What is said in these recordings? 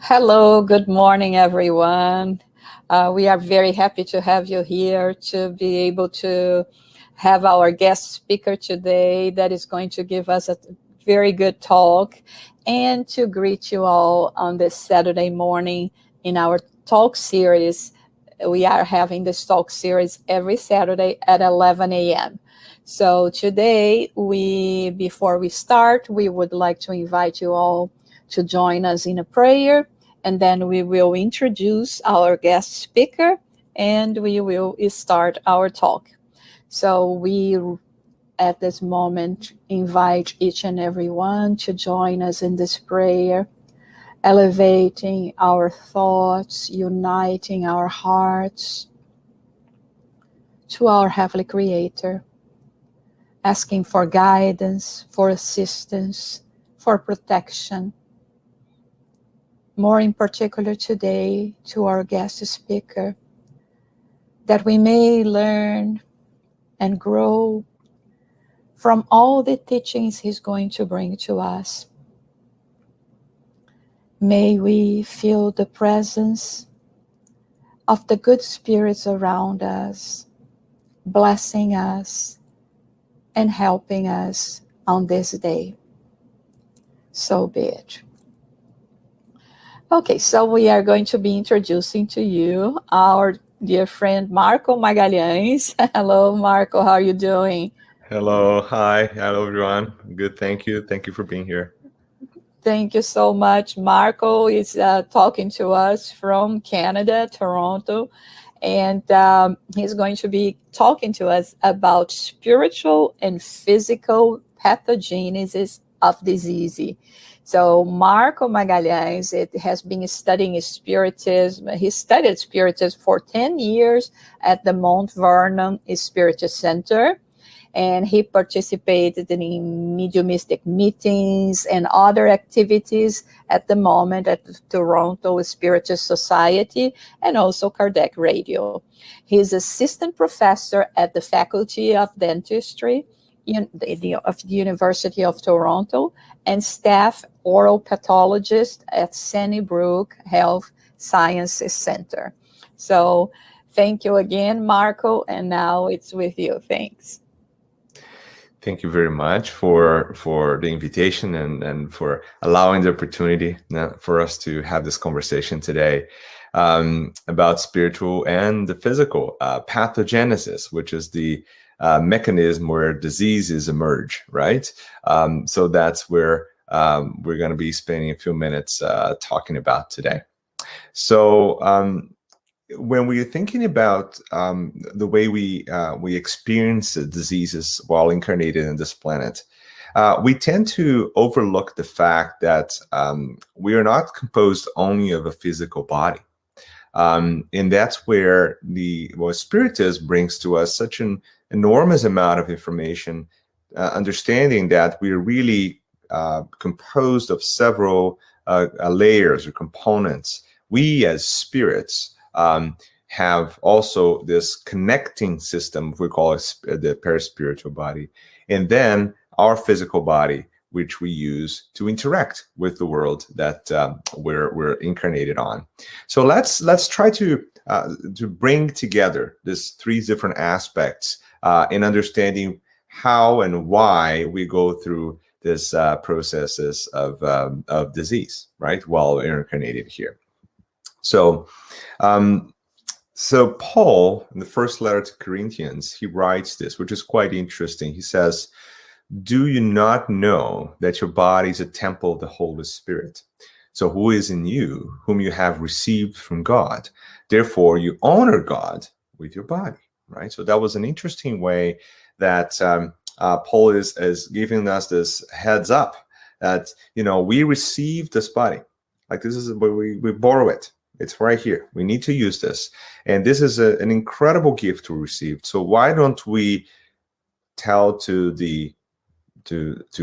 Hello, good morning, everyone. We are very happy to have you here to be able to have our guest speaker today that is going to give us a very good talk and to greet you all on this Saturday morning in our talk series. We are having this talk series every Saturday at 11 a.m. So today, before we start, we would like to invite you all to join us in a prayer, and then we will introduce our guest speaker and we will start our talk. So we, at this moment, invite each and every one to join us in this prayer, elevating our thoughts, uniting our hearts to our Heavenly Creator, asking for guidance, for assistance, for protection. More in particular today to our guest speaker, that we may learn and grow from all the teachings he's going to bring to us. May we feel the presence of the good spirits around us, blessing us and helping us on this day. So be it. Okay, so we are going to be introducing to you our dear friend Marco Magalhães. Hello, Marco, how are you doing? Hello, hi, hello everyone. Good, thank you. Thank you for being here. Thank you so much. Marco is talking to us from Canada, Toronto, and he's going to be talking to us about spiritual and physical pathogenesis of disease. So Marco Magalhães, it has been studying Spiritism. He studied Spiritism for 10 years at the Mount Vernon Spiritist Center, and he participated in mediumistic meetings and other activities at the moment at the Toronto Spiritist Society and also Kardec Radio. He's assistant professor at the Faculty of Dentistry of the University of Toronto and staff oral pathologist at Sunnybrook Health Sciences Center. So thank you again, Marco, and now it's with you. Thanks. Thank you very much for the invitation and for allowing the opportunity for us to have this conversation today about spiritual and the physical pathogenesis, which is the mechanism where diseases emerge, right? So that's where we're going to be spending a few minutes talking about today. So when we're thinking about the way we experience diseases while incarnated in this planet, we tend to overlook the fact that we are not composed only of a physical body. And that's where Spiritism brings to us such an enormous amount of information, understanding that we're really composed of several layers or components. We as spirits have also this connecting system, we call it the paraspiritual body, and then our physical body, which we use to interact with the world that we're incarnated on. So let's try to bring together these three different aspects in understanding how and why we go through this processes of disease, right, while we're incarnated here. So Paul, in the first letter to Corinthians, he writes this, which is quite interesting. He says, "Do you not know that your body is a temple of the Holy Spirit? So who is in you, whom you have received from God? Therefore, you honor God with your body," right? So that was an interesting way that Paul is giving us this heads up that, we receive this body. Like this is where we borrow it. It's right here. We need to use this. And this is an incredible gift to receive. So why don't we tell to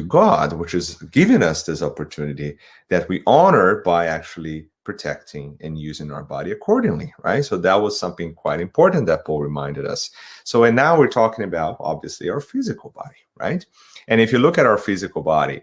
God, which is giving us this opportunity, that we honor by actually protecting and using our body accordingly, right? So that was something quite important that Paul reminded us. So, and now we're talking about, obviously, our physical body, right? And if you look at our physical body,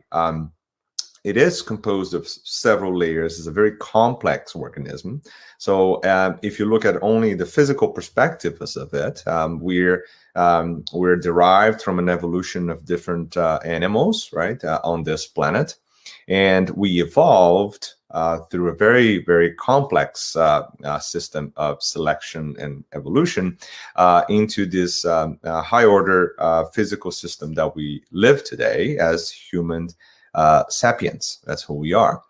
it is composed of several layers. It's a very complex organism. So if you look at only the physical perspective of it, we're derived from an evolution of different animals, right, on this planet. And we evolved through a very, very complex system of selection and evolution into this high order physical system that we live today as human sapiens. That's who we are.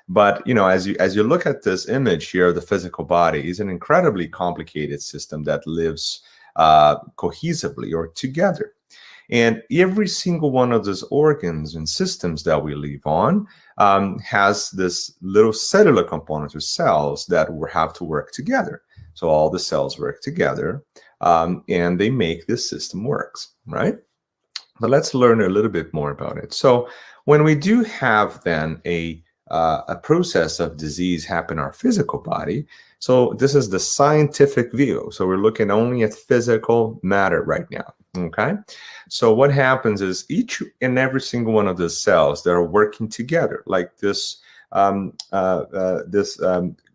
But as you look at this image here of the physical body, is an incredibly complicated system that lives cohesively or together. And every single one of those organs and systems that we live on has this little cellular component or cells that have to work together. So all the cells work together and they make this system works, right? But let's learn a little bit more about it. So when we do have then a process of disease happen in our physical body, so this is the scientific view. So we're looking only at physical matter right now, okay? So what happens is each and every single one of the cells that are working together, like this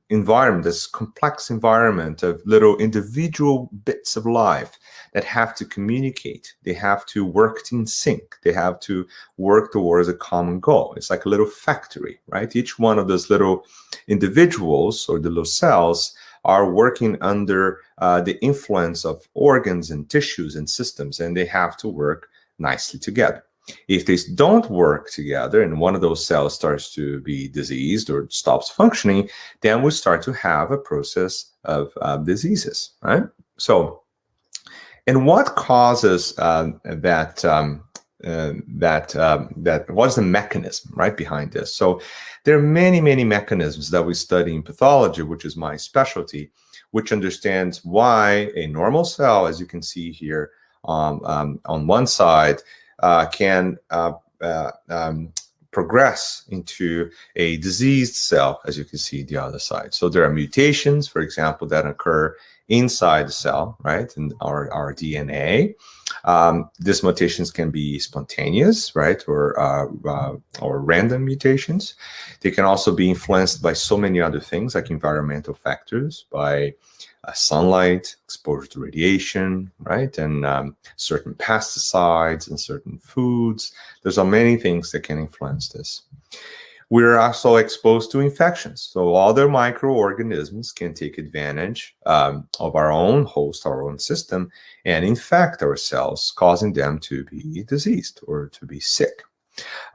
environment, this complex environment of little individual bits of life that have to communicate. They have to work in sync. They have to work towards a common goal. It's like a little factory, right? Each one of those little individuals or the little cells are working under the influence of organs and tissues and systems, and they have to work nicely together. If they don't work together and one of those cells starts to be diseased or stops functioning, then we start to have a process of diseases, right? So, and what causes that what is the mechanism right behind this? So there are many, many mechanisms that we study in pathology, which is my specialty, which understands why a normal cell, as you can see here on one side, can progress into a diseased cell, as you can see the other side. So there are mutations, for example, that occur inside the cell, right, in our DNA. These mutations can be spontaneous, right, or random mutations. They can also be influenced by so many other things, like environmental factors, by sunlight, exposure to radiation, right, and certain pesticides and certain foods. There's so many things that can influence this. We're also exposed to infections. So other microorganisms can take advantage of our own host, our own system, and infect our cells, causing them to be diseased or to be sick.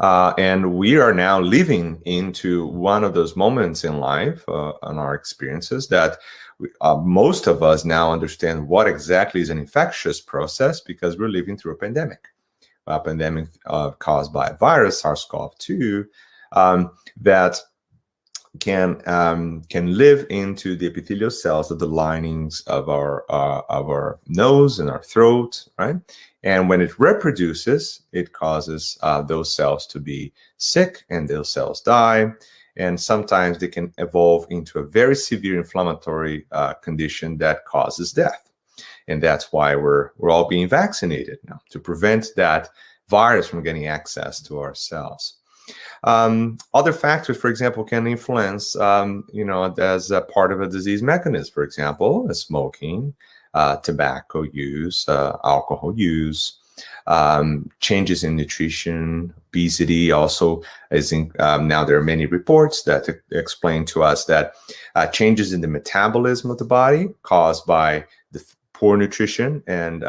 And we are now living into one of those moments in life, on our experiences, that most of us now understand what exactly is an infectious process, because we're living through a pandemic caused by a virus, SARS-CoV-2, that can live into the epithelial cells of the linings of our nose and our throat, right? And when it reproduces, it causes those cells to be sick, and those cells die. And sometimes they can evolve into a very severe inflammatory condition that causes death. And that's why we're all being vaccinated now, to prevent that virus from getting access to our cells. Other factors, for example, can influence, as a part of a disease mechanism. For example, smoking, tobacco use, alcohol use, changes in nutrition, obesity also is now there are many reports that explain to us that changes in the metabolism of the body caused by the poor nutrition and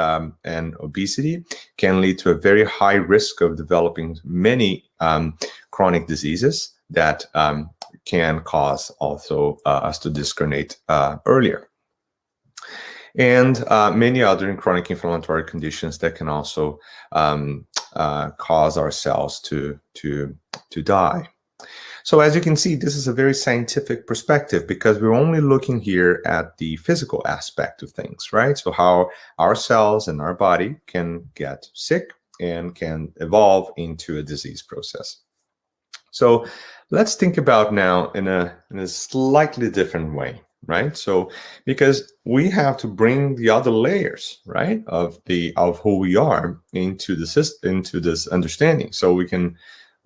obesity can lead to a very high risk of developing many chronic diseases that can cause also us to discarnate earlier. And many other chronic inflammatory conditions that can also cause our cells to die. So as you can see, this is a very scientific perspective, because we're only looking here at the physical aspect of things, right? So how our cells and our body can get sick and can evolve into a disease process. So let's think about now in a slightly different way, right? So because we have to bring the other layers, right, of who we are into the system, into this understanding, so we can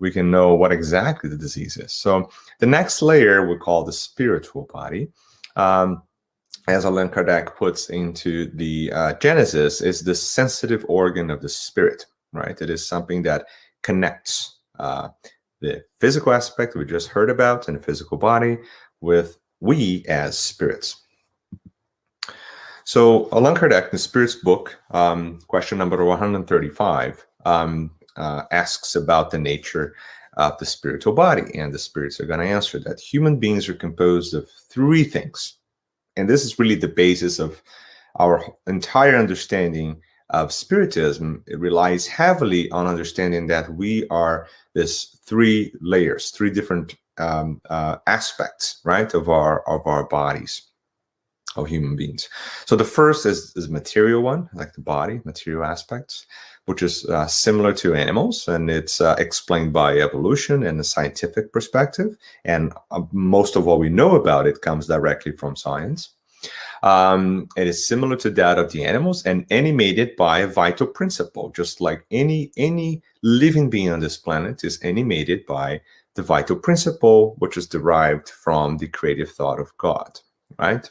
we can know what exactly the disease is. So the next layer we call the spiritual body. As Allan Kardec puts into the Genesis, is the sensitive organ of the spirit, right? It is something that connects the physical aspect we just heard about in the physical body with we as spirits. So Allan Kardec, in the Spirit's book, question number 135, asks about the nature of the spiritual body, and the spirits are going to answer that. Human beings are composed of three things. And this is really the basis of our entire understanding of Spiritism. It relies heavily on understanding that we are this three layers, three different aspects, right, of our bodies, of human beings. So the first is material one, like the body, material aspects, which is similar to animals, and it's explained by evolution and a scientific perspective. And most of what we know about it comes directly from science. It is similar to that of the animals and animated by a vital principle, just like any living being on this planet is animated by the vital principle, which is derived from the creative thought of God, right?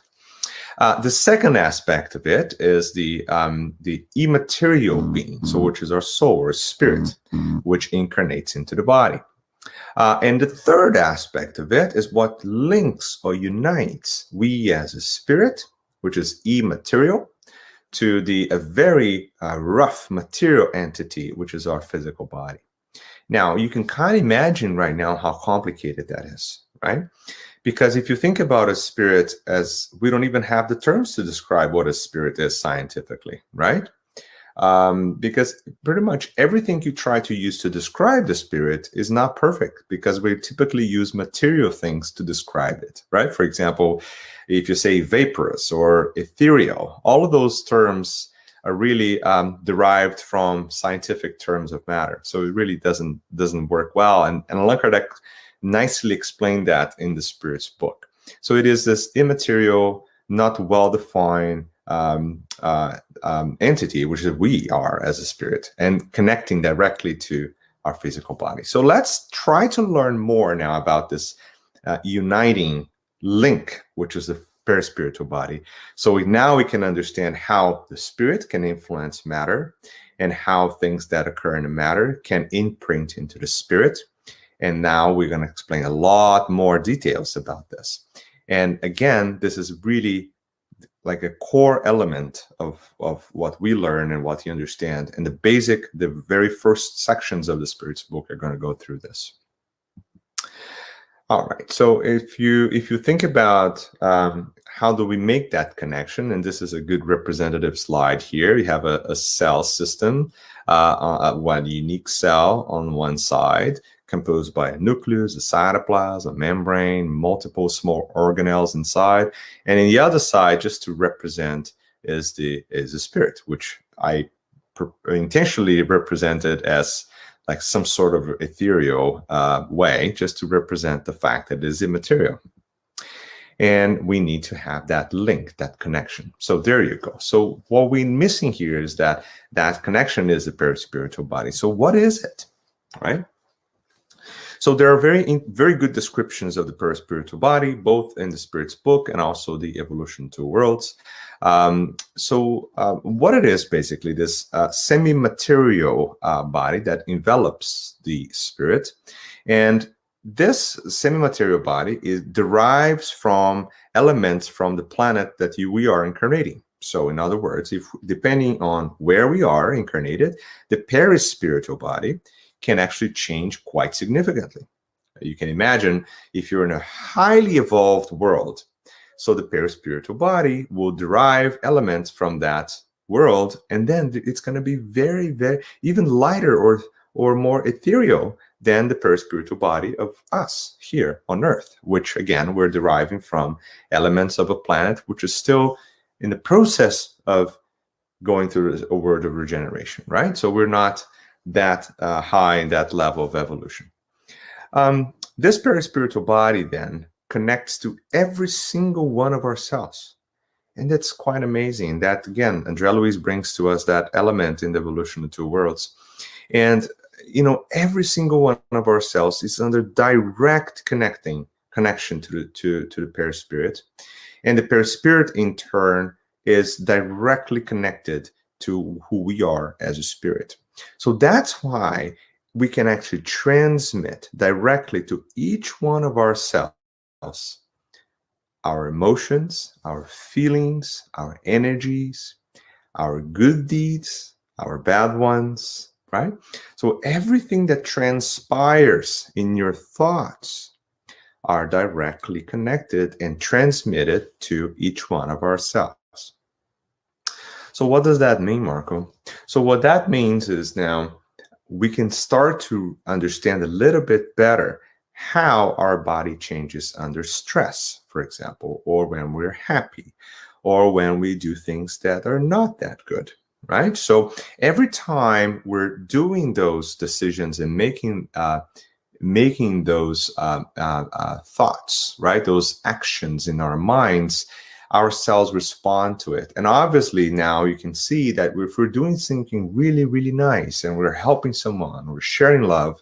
The second aspect of it is the immaterial being, so which is our soul or spirit, which incarnates into the body. And the third aspect of it is what links or unites we as a spirit, which is immaterial, to a very rough material entity, which is our physical body. Now, you can kind of imagine right now how complicated that is, right? Because if you think about a spirit, as we don't even have the terms to describe what a spirit is scientifically, right? Because pretty much everything you try to use to describe the spirit is not perfect, because we typically use material things to describe it, right? For example, if you say vaporous or ethereal, all of those terms are really derived from scientific terms of matter. So it really doesn't work well. And Allan Kardec nicely explained that in the Spirit's book. So it is this immaterial, not well-defined entity, which is we are as a spirit, and connecting directly to our physical body. So let's try to learn more now about this uniting link, which is the perispiritual body. So now we can understand how the spirit can influence matter, and how things that occur in the matter can imprint into the spirit. And now we're going to explain a lot more details about this. And again, this is really like a core element of what we learn and what you understand. And the very first sections of the Spirit's book are going to go through this. All right. So if you think about how do we make that connection, and this is a good representative slide here. You have a cell system, one unique cell on one side, composed by a nucleus, a cytoplasm, a membrane, multiple small organelles inside, and in the other side, just to represent, is the spirit, which I intentionally represented as like some sort of ethereal way, just to represent the fact that it is immaterial. And we need to have that link, that connection. So there you go. So what we're missing here is that connection is the perispiritual body. So what is it, right? So there are very good descriptions of the perispiritual body, both in the Spirit's book and also the Evolution to Worlds. What it is basically, this semi-material body that envelops the spirit. And this semi-material body derives from elements from the planet that we are incarnating. So in other words, depending on where we are incarnated, the perispiritual body can actually change quite significantly. You can imagine if you're in a highly evolved world, so the perispiritual body will derive elements from that world, and then it's going to be very, very even lighter or more ethereal than the perispiritual body of us here on Earth, which again, we're deriving from elements of a planet which is still in the process of going through a world of regeneration, right? So we're not that high in that level of evolution. This perispiritual body then connects to every single one of our cells. And that's quite amazing. That, again, André Luiz brings to us that element in the Evolution of Two Worlds. And every single one of our cells is under direct connection to the perispirit, and the perispirit in turn is directly connected to who we are as a spirit. So that's why we can actually transmit directly to each one of our cells our emotions, our feelings, our energies, our good deeds, our bad ones, right? So everything that transpires in your thoughts are directly connected and transmitted to each one of our cells. So what does that mean, Marco? So what that means is now we can start to understand a little bit better how our body changes under stress, for example, or when we're happy, or when we do things that are not that good, right? So every time we're doing those decisions and making those thoughts, right, those actions in our minds, our cells respond to it. And obviously now you can see that if we're doing something really, really nice and we're helping someone, we're sharing love,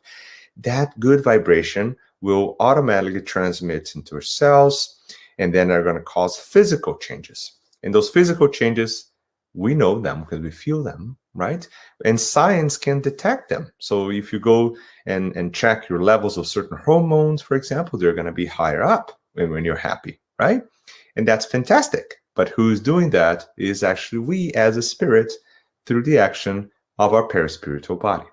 that good vibration will automatically transmit into our cells, and then they're going to cause physical changes. And those physical changes, we know them because we feel them, right? And science can detect them. So if you go and check your levels of certain hormones, for example, they're going to be higher up when you're happy, right? And that's fantastic. But who's doing that is actually we as a spirit through the action of our perispiritual body.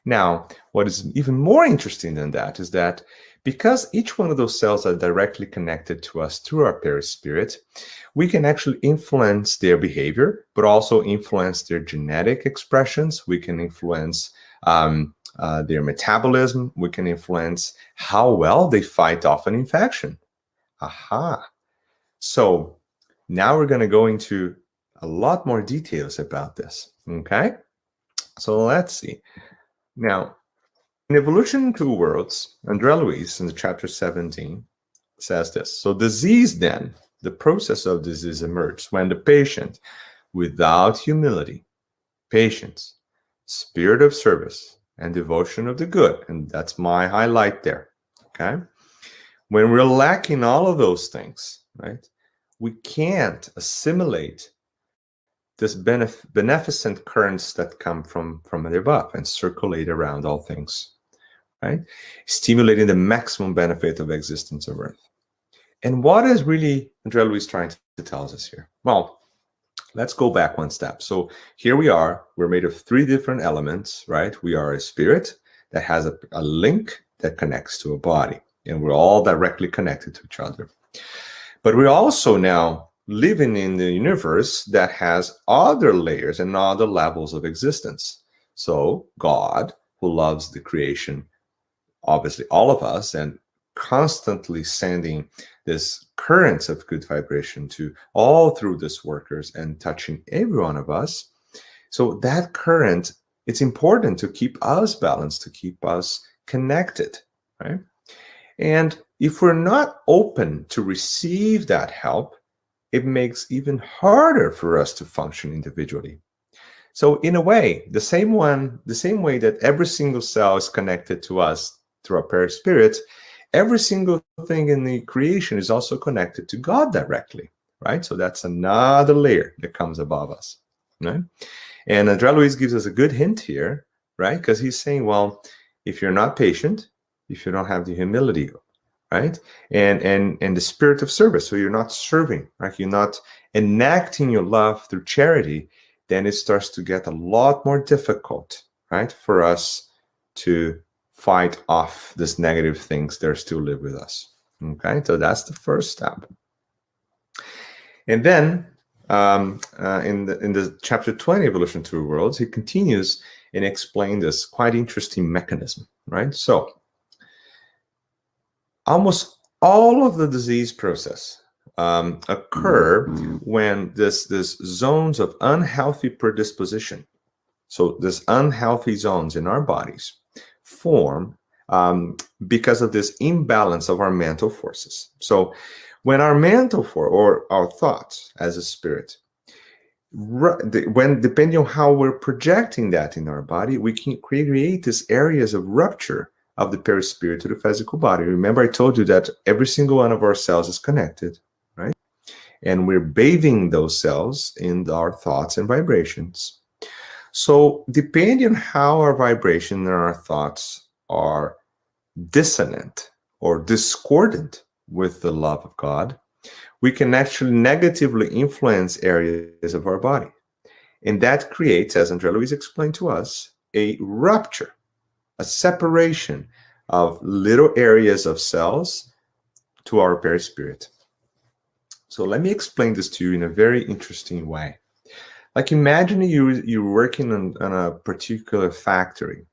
Now, what is even more interesting than that is that because each one of those cells are directly connected to us through our perispirit, we can actually influence their behavior, but also influence their genetic expressions. We can influence their metabolism. We can influence how well they fight off an infection. Aha. So now we're going to go into a lot more details about this. Okay. So let's see. Now, in Evolution in Two Worlds, André Luiz in the chapter 17 says this. So disease then, the process of disease emerges when the patient, without humility, patience, spirit of service, and devotion of the good, and that's my highlight there, okay? When we're lacking all of those things, right, we can't assimilate this beneficent currents that come from the above and circulate around all things, right? Stimulating the maximum benefit of existence on Earth. And what is really André Luiz trying to tell us here? Well, let's go back one step. So here we are. We're made of three different elements, right? We are a spirit that has a link that connects to a body, and we're all directly connected to each other. But we're also now living in the universe that has other layers and other levels of existence. So God, who loves the creation, obviously all of us, and constantly sending this currents of good vibration to all through this workers and touching every one of us. So that current, it's important to keep us balanced, to keep us connected, right? And if we're not open to receive that help, it makes even harder for us to function individually. So in a way, the same way that every single cell is connected to us through our perispirit, every single thing in the creation is also connected to God directly, right? So that's another layer that comes above us, right? And André Luiz gives us a good hint here, right? Because he's saying, well, if you're not patient, if you don't have the humility, right, and the spirit of service, so you're not serving, right, you're not enacting your love through charity, then it starts to get a lot more difficult, right, for us to fight off these negative things that still live with us. Okay, so that's the first step. And then in the chapter 20, Evolution Through Worlds, he continues and explains this quite interesting mechanism, right? So almost all of the disease process occur when this zones of unhealthy predisposition, so this unhealthy zones in our bodies form because of this imbalance of our mental forces. So when our mental force, or our thoughts as a spirit, when depending on how we're projecting that in our body, we can create these areas of rupture of the perispirit to the physical body. Remember, I told you that every single one of our cells is connected, right? And we're bathing those cells in our thoughts and vibrations. So depending on how our vibration and our thoughts are dissonant or discordant with the love of God, we can actually negatively influence areas of our body. And that creates, as Andrea Luiz explained to us, a rupture, a separation of little areas of cells to our perispirit. So let me explain this to you in a very interesting way. Like imagine you're working on a particular factory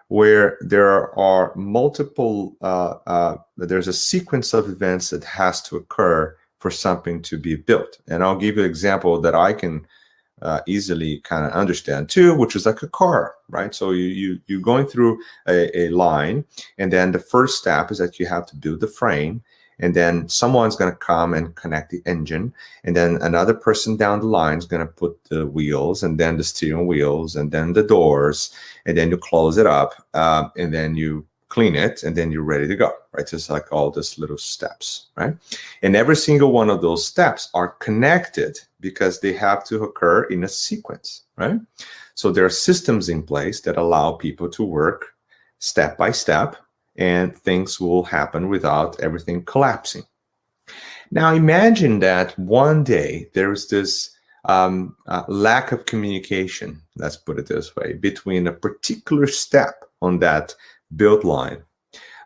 where there are multiple, there's a sequence of events that has to occur for something to be built. And I'll give you an example that I can easily kind of understand too, which is like a car, right? So you're going through a line, and then the first step is that you have to build the frame, and then someone's going to come and connect the engine, and then another person down the line is going to put the wheels, and then the steering wheels, and then the doors, and then you close it up, and then you clean it, and then you're ready to go, right? Just like all these little steps, right? And every single one of those steps are connected because they have to occur in a sequence, right? So there are systems in place that allow people to work step by step, and things will happen without everything collapsing. Now imagine that one day there's this lack of communication, let's put it this way, between a particular step on that build line,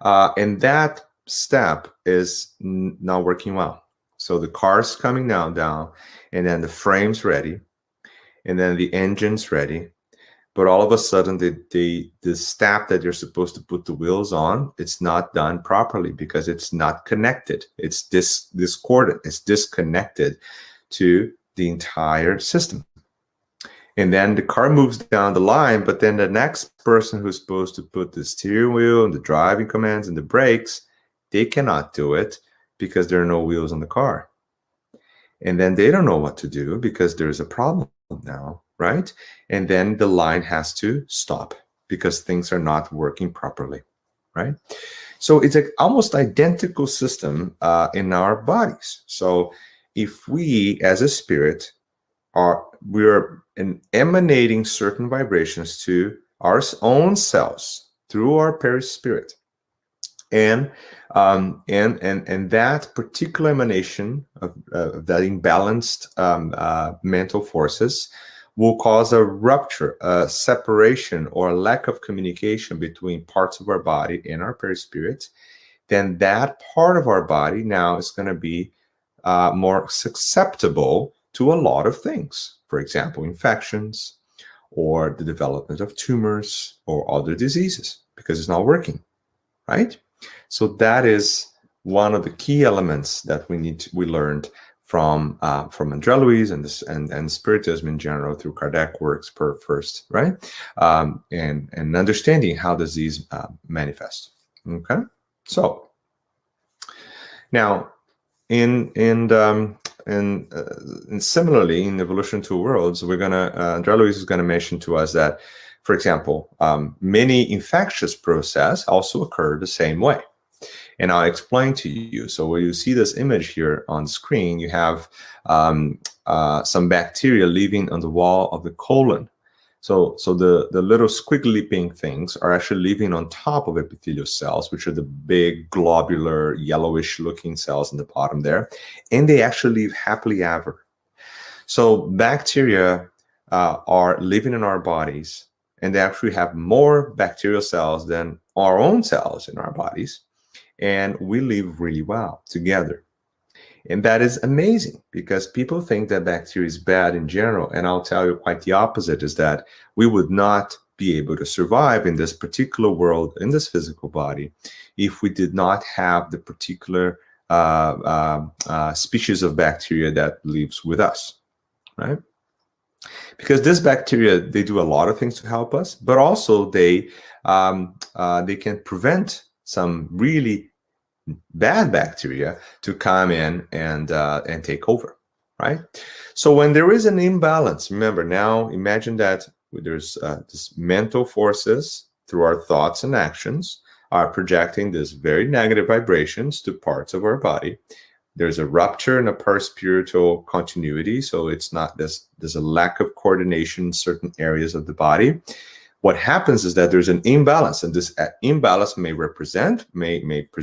and that step is not working well. So the car's coming down, and then the frame's ready, and then the engine's ready. But all of a sudden, the step that you're supposed to put the wheels on, it's not done properly because it's not connected. It's discordant. It's disconnected to the entire system. And then the car moves down the line, but then the next person who's supposed to put the steering wheel and the driving commands and the brakes, they cannot do it because there are no wheels on the car. And then they don't know what to do because there's a problem now, right? And then the line has to stop because things are not working properly, right? So it's an almost identical system in our bodies. So if we, as a spirit, we're emanating certain vibrations to our own cells through our perispirit, and that particular emanation of that imbalanced mental forces will cause a rupture, a separation, or a lack of communication between parts of our body and our perispirit. Then that part of our body now is going to be more susceptible to a lot of things. For example, infections, or the development of tumors, or other diseases, because it's not working, right? So that is one of the key elements that we learned from Andrea Luiz and Spiritism in general through Kardec works first, right? And understanding how disease manifests. Okay, so now and similarly in Evolution Two Worlds, we're gonna Andrea Luiz is gonna mention to us that, for example, many infectious processes also occur the same way. And I'll explain to you. So when you see this image here on screen, you have some bacteria living on the wall of the colon. So the little squiggly pink things are actually living on top of epithelial cells, which are the big globular yellowish looking cells in the bottom there. And they actually live happily ever. So bacteria are living in our bodies, and they actually have more bacterial cells than our own cells in our bodies. And we live really well together. And that is amazing because people think that bacteria is bad in general. And I'll tell you quite the opposite, is that we would not be able to survive in this particular world, in this physical body, if we did not have the particular species of bacteria that lives with us, right? Because this bacteria, they do a lot of things to help us, but also they can prevent some really bad bacteria to come in and take over, right? So when there is an imbalance, remember now, imagine that there's this mental forces through our thoughts and actions are projecting this very negative vibrations to parts of our body. There's a rupture in a paraspiritual continuity, so it's not this. There's a lack of coordination in certain areas of the body. What happens is that there's an imbalance, and this imbalance may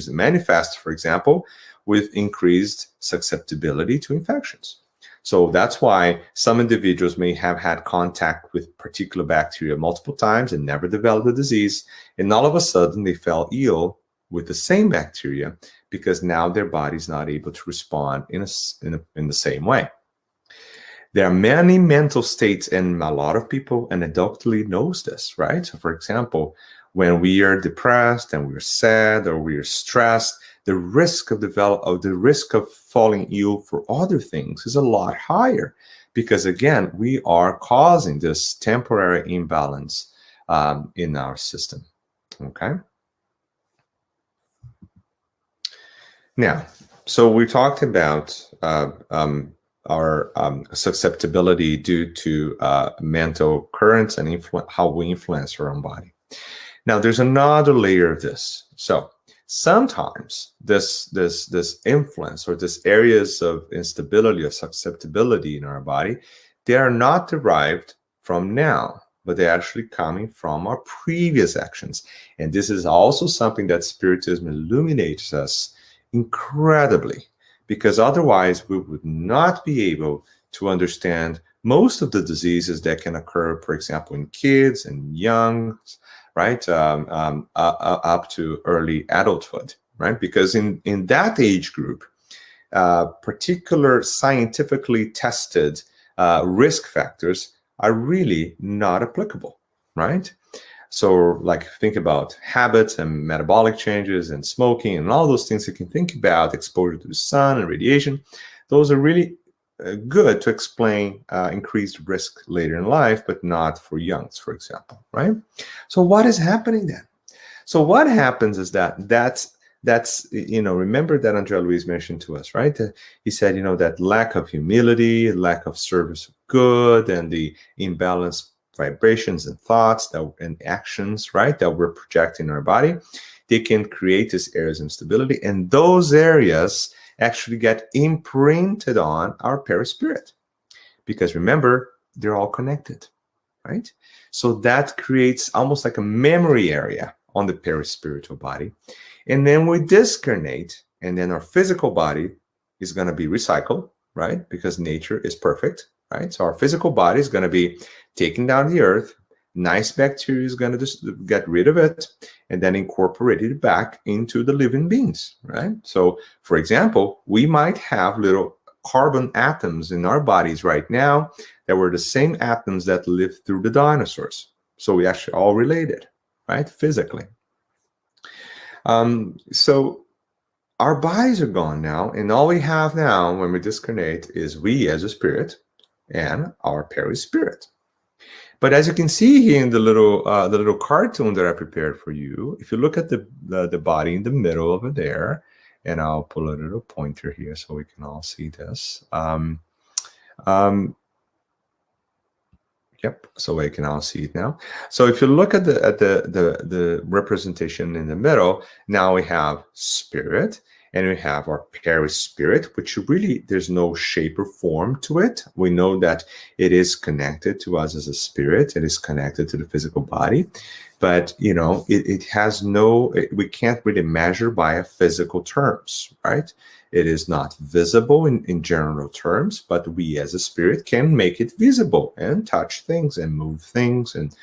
manifest, for example, with increased susceptibility to infections. So that's why some individuals may have had contact with particular bacteria multiple times and never developed the disease, and all of a sudden they fell ill with the same bacteria because now their body's not able to respond in the same way. There are many mental states, and a lot of people anecdotally knows this, right? So for example, when we are depressed and we're sad or we're stressed, the risk of falling ill for other things is a lot higher because, again, we are causing this temporary imbalance in our system. Okay. Now, so we talked about our susceptibility due to mental currents and how we influence our own body. Now, there's another layer of this. So sometimes this influence or this areas of instability or susceptibility in our body, they are not derived from now, but they're actually coming from our previous actions. And this is also something that Spiritism illuminates us incredibly, because otherwise we would not be able to understand most of the diseases that can occur, for example, in kids and young, right, up to early adulthood, right? Because in that age group, particular scientifically tested risk factors are really not applicable, right? So like think about habits and metabolic changes and smoking and all those things you can think about, exposure to the sun and radiation. Those are really good to explain increased risk later in life, but not for youngs, for example, right? So what is happening then? So what happens is that's remember that André Luiz mentioned to us, right? He said, that lack of humility, lack of service of good, and the imbalanced vibrations and thoughts and actions, right, that we're projecting in our body, they can create these areas of instability, and those areas actually get imprinted on our perispirit, because remember, they're all connected, right? So that creates almost like a memory area on the perispiritual body, and then we discarnate, and then our physical body is going to be recycled, right? Because nature is perfect, right? So our physical body is going to be taken down to the earth. Nice bacteria is going to just get rid of it and then incorporate it back into the living beings, right? So, for example, we might have little carbon atoms in our bodies right now that were the same atoms that lived through the dinosaurs. So we actually all related, right? Physically. So our bodies are gone now, and all we have now when we discarnate is we as a spirit and our perispirit. But as you can see here in the little cartoon that I prepared for you, if you look at the body in the middle over there, and I'll pull a little pointer here so we can all see this. Yep, so we can all see it now. So if you look at the representation in the middle, now we have spirit, and we have our perispirit, which really, there's no shape or form to it. We know that it is connected to us as a spirit. It is connected to the physical body. But, it has we can't really measure by physical terms, right? It is not visible in general terms, but we as a spirit can make it visible and touch things and move things. And,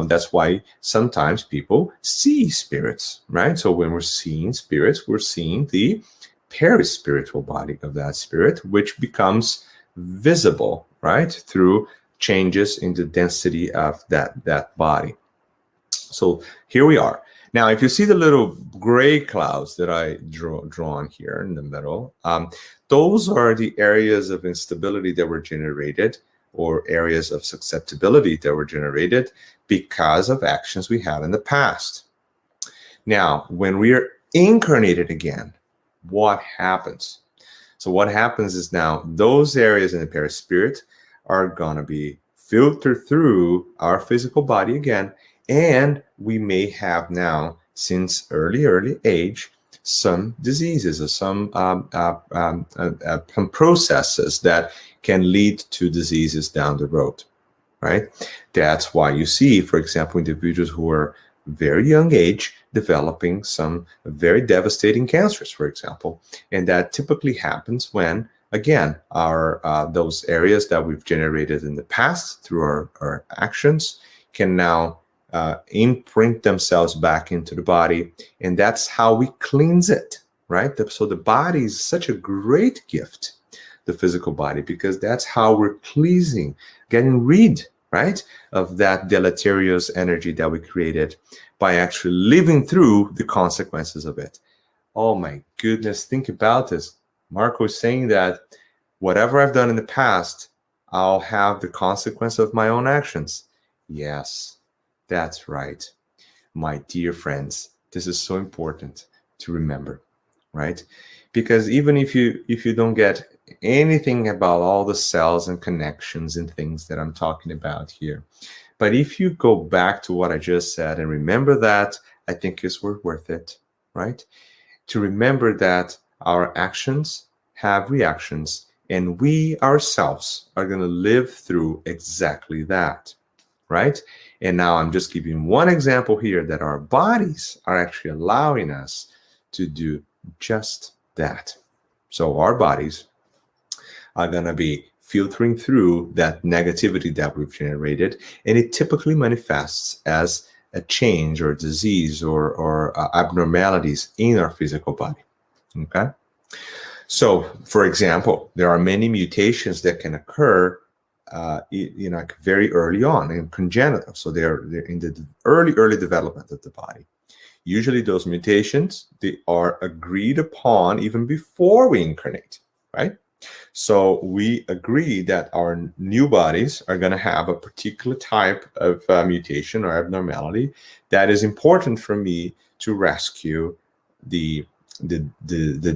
that's why sometimes people see spirits, right? So when we're seeing spirits, we're seeing the perispiritual body of that spirit, which becomes visible, right? Through changes in the density of that body. So here we are. Now, if you see the little gray clouds that I drawn here in the middle, those are the areas of instability that were generated, or areas of susceptibility that were generated because of actions we had in the past. Now, when we are incarnated again, what happens? So what happens is now those areas in the perispirit are going to be filtered through our physical body again, and we may have now, since early age, some diseases or some processes that can lead to diseases down the road, right? That's why you see, for example, individuals who are very young age developing some very devastating cancers, for example, and that typically happens when, again, our those areas that we've generated in the past through our actions can now imprint themselves back into the body, and that's how we cleanse it, right? So the body is such a great gift, the physical body, because that's how we're cleansing, getting rid, right, of that deleterious energy that we created by actually living through the consequences of it. Oh my goodness, think about this. Marco is saying that whatever I've done in the past, I'll have the consequence of my own actions. Yes, that's right. My dear friends, this is so important to remember, right? Because even if you don't get anything about all the cells and connections and things that I'm talking about here, but if you go back to what I just said and remember that, I think it's worth it, right? To remember that our actions have reactions, and we ourselves are going to live through exactly that, right? And now I'm just giving one example here that our bodies are actually allowing us to do just that. So our bodies are going to be filtering through that negativity that we've generated, and it typically manifests as a change or disease or abnormalities in our physical body. Okay? So, for example, there are many mutations that can occur very early on in congenital. So they're in the early development of the body. Usually those mutations, they are agreed upon even before we incarnate, right? So we agree that our new bodies are going to have a particular type of mutation or abnormality that is important for me to rescue the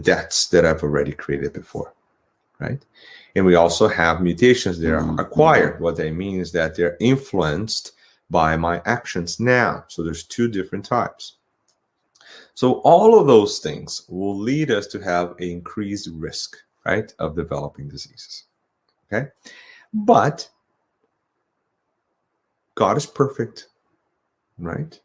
debts that I've already created before, right? And we also have mutations that are acquired. What they mean is that they're influenced by my actions now. So there's two different types. So all of those things will lead us to have an increased risk, right, of developing diseases, okay? But God is perfect, right?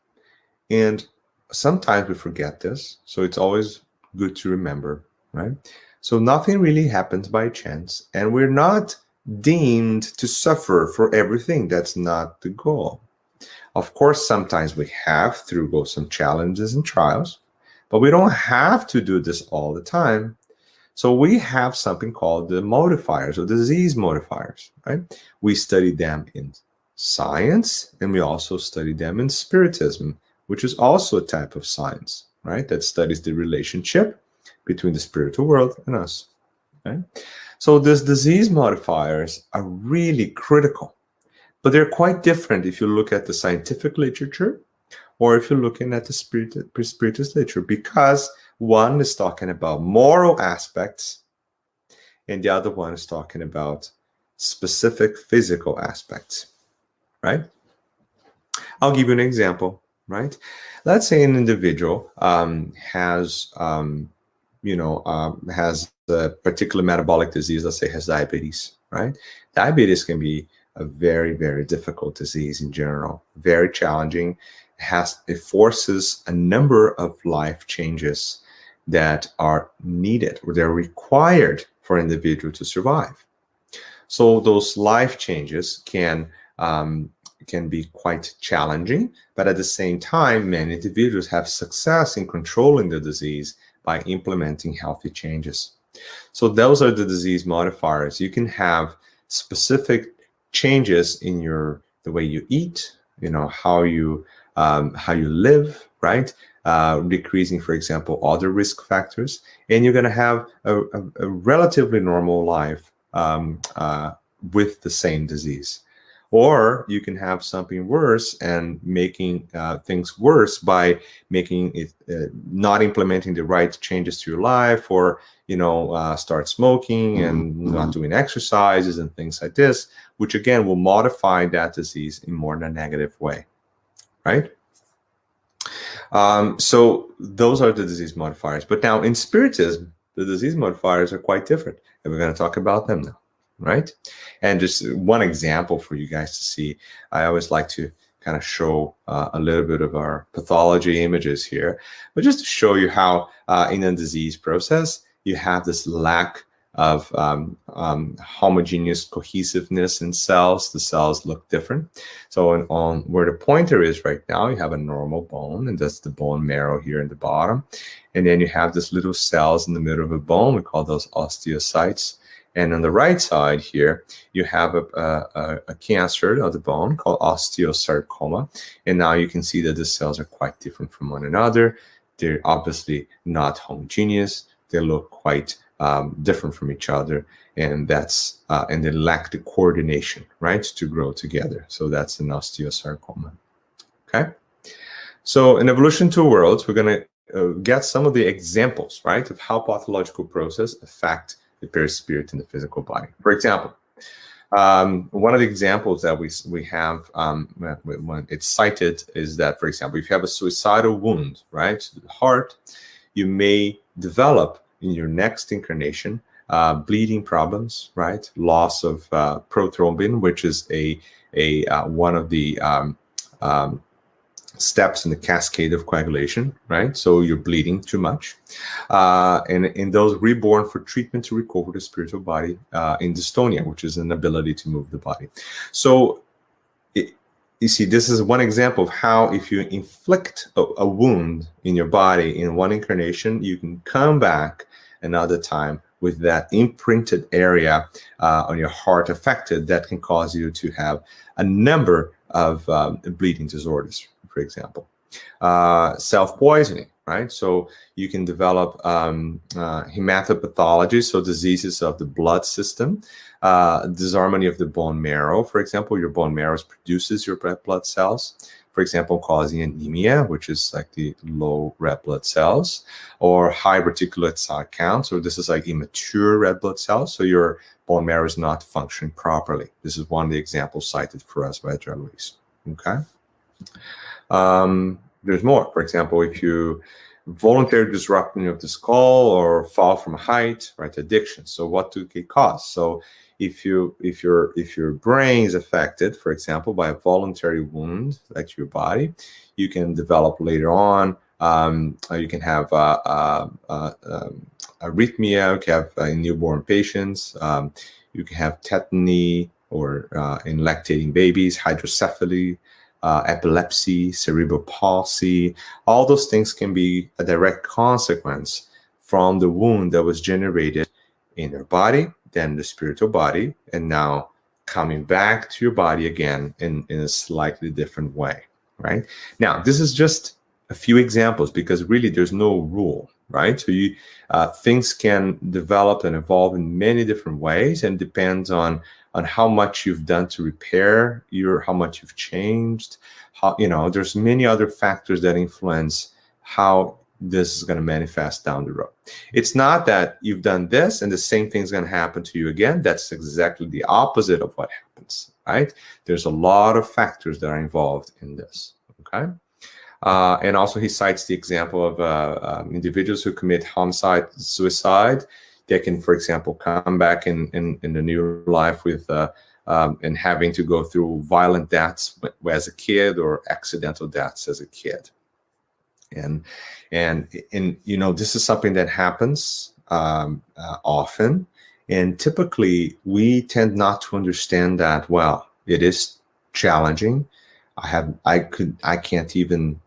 And sometimes we forget this, so it's always good to remember, right? So nothing really happens by chance, and we're not deemed to suffer for everything. That's not the goal. Of course, sometimes we have to go some challenges and trials, but we don't have to do this all the time. So we have something called the modifiers or disease modifiers, right? We study them in science, and we also study them in spiritism, which is also a type of science, right? That studies the relationship between the spiritual world and us, right? So these disease modifiers are really critical, but they're quite different if you look at the scientific literature or if you're looking at the spiritist literature, because one is talking about moral aspects and the other one is talking about specific physical aspects, right? I'll give you an example, right? Let's say an individual has a particular metabolic disease. Let's say has diabetes, right? Diabetes can be a very, very difficult disease in general, very challenging. It forces a number of life changes that are needed or they're required for an individual to survive. So those life changes can be quite challenging, but at the same time, many individuals have success in controlling the disease by implementing healthy changes. So those are the disease modifiers. You can have specific changes in the way you eat, how you live, right? Decreasing, for example, other risk factors, and you're going to have a relatively normal life with the same disease. Or you can have something worse and making things worse by making it not implementing the right changes to your life, or start smoking and not doing exercises and things like this, which again will modify that disease in more than a negative way, right? So those are the disease modifiers. But now in Spiritism, the disease modifiers are quite different, and we're going to talk about them now, right? And just one example for you guys to see, I always like to kind of show a little bit of our pathology images here, but just to show you how in a disease process, you have this lack of homogeneous cohesiveness in cells. The cells look different. So on where the pointer is right now, you have a normal bone, and that's the bone marrow here in the bottom. And then you have this little cells in the middle of a bone. We call those osteocytes. And on the right side here, you have a cancer of the bone called osteosarcoma. And now you can see that the cells are quite different from one another. They're obviously not homogeneous. They look quite different from each other, and that's and they lack the coordination, right, to grow together. So that's an osteosarcoma. Okay. So in Evolution to Worlds, we're going to get some of the examples, right, of how pathological process affect the perispirit in the physical body. For example, one of the examples that we have when it's cited is that, for example, if you have a suicidal wound, right, to the heart, you may develop in your next incarnation bleeding problems, right, loss of prothrombin, which is one of the steps in the cascade of coagulation, right? So you're bleeding too much. And in those reborn for treatment to recover the spiritual body in dystonia, which is an ability to move the body. So you see, this is one example of how if you inflict a wound in your body in one incarnation, you can come back another time with that imprinted area on your heart affected that can cause you to have a number of bleeding disorders, for example. Self-poisoning, right? So you can develop hematopathology, so diseases of the blood system, disharmony of the bone marrow. For example, your bone marrow produces your red blood cells, for example, causing anemia, which is like the low red blood cells, or high reticulocyte cell count. So this is like immature red blood cells. So your bone marrow is not functioning properly. This is one of the examples cited for us by Luis. Okay. There's more. For example, if you voluntary disrupting of the skull or fall from height, right? Addiction. So what do it cause? So if your brain is affected, for example, by a voluntary wound like to your body, you can develop later on. You can have arrhythmia. You can have in newborn patients. You can have tetany, or in lactating babies, hydrocephaly. Epilepsy, cerebral palsy, all those things can be a direct consequence from the wound that was generated in your body, then the spiritual body, and now coming back to your body again in a slightly different way, right? Now, this is just a few examples because really there's no rule, right? So things can develop and evolve in many different ways, and depends on how much you've done to repair how much you've changed. There's many other factors that influence how this is going to manifest down the road. It's not that you've done this and the same thing's going to happen to you again. That's exactly the opposite of what happens, right? There's a lot of factors that are involved in this, okay? And also he cites the example of individuals who commit homicide, suicide. They can, for example, come back in the new life with and having to go through violent deaths as a kid or accidental deaths as a kid. And this is something that happens often, and typically we tend not to understand that well. It is challenging. I can't even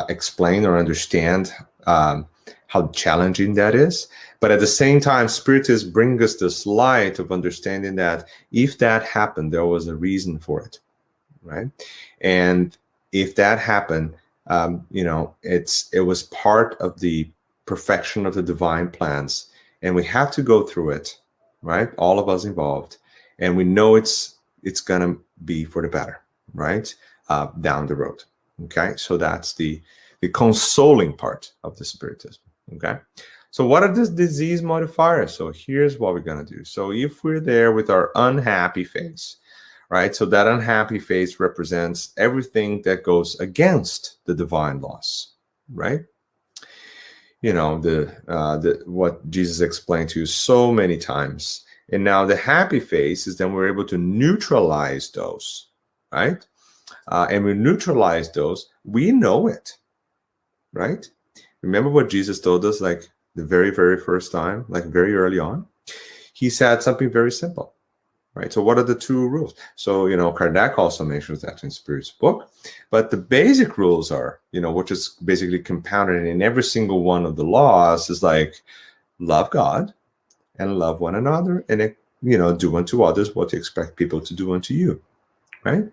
explain or understand how challenging that is. But at the same time, Spiritists bring us this light of understanding that if that happened, there was a reason for it, right? And if that happened, it was part of the perfection of the divine plans, and we have to go through it, right? All of us involved, and we know it's gonna be for the better, right? Down the road. Okay, so that's the consoling part of the Spiritism. Okay, so what are the disease modifiers? So here's what we're gonna do. So if we're there with our unhappy face, right? So that unhappy face represents everything that goes against the divine laws, right? You know, the what Jesus explained to you so many times. And now the happy face is then we're able to neutralize those, right? And we neutralize those, we know it, right? Remember what Jesus told us, like the very, very first time, like very early on? He said something very simple, right? So what are the two rules? So, you know, Kardec also mentions that in Spirit's book, but the basic rules are, you know, which is basically compounded in every single one of the laws, is like love God and love one another, and, you know, do unto others what you expect people to do unto you, right?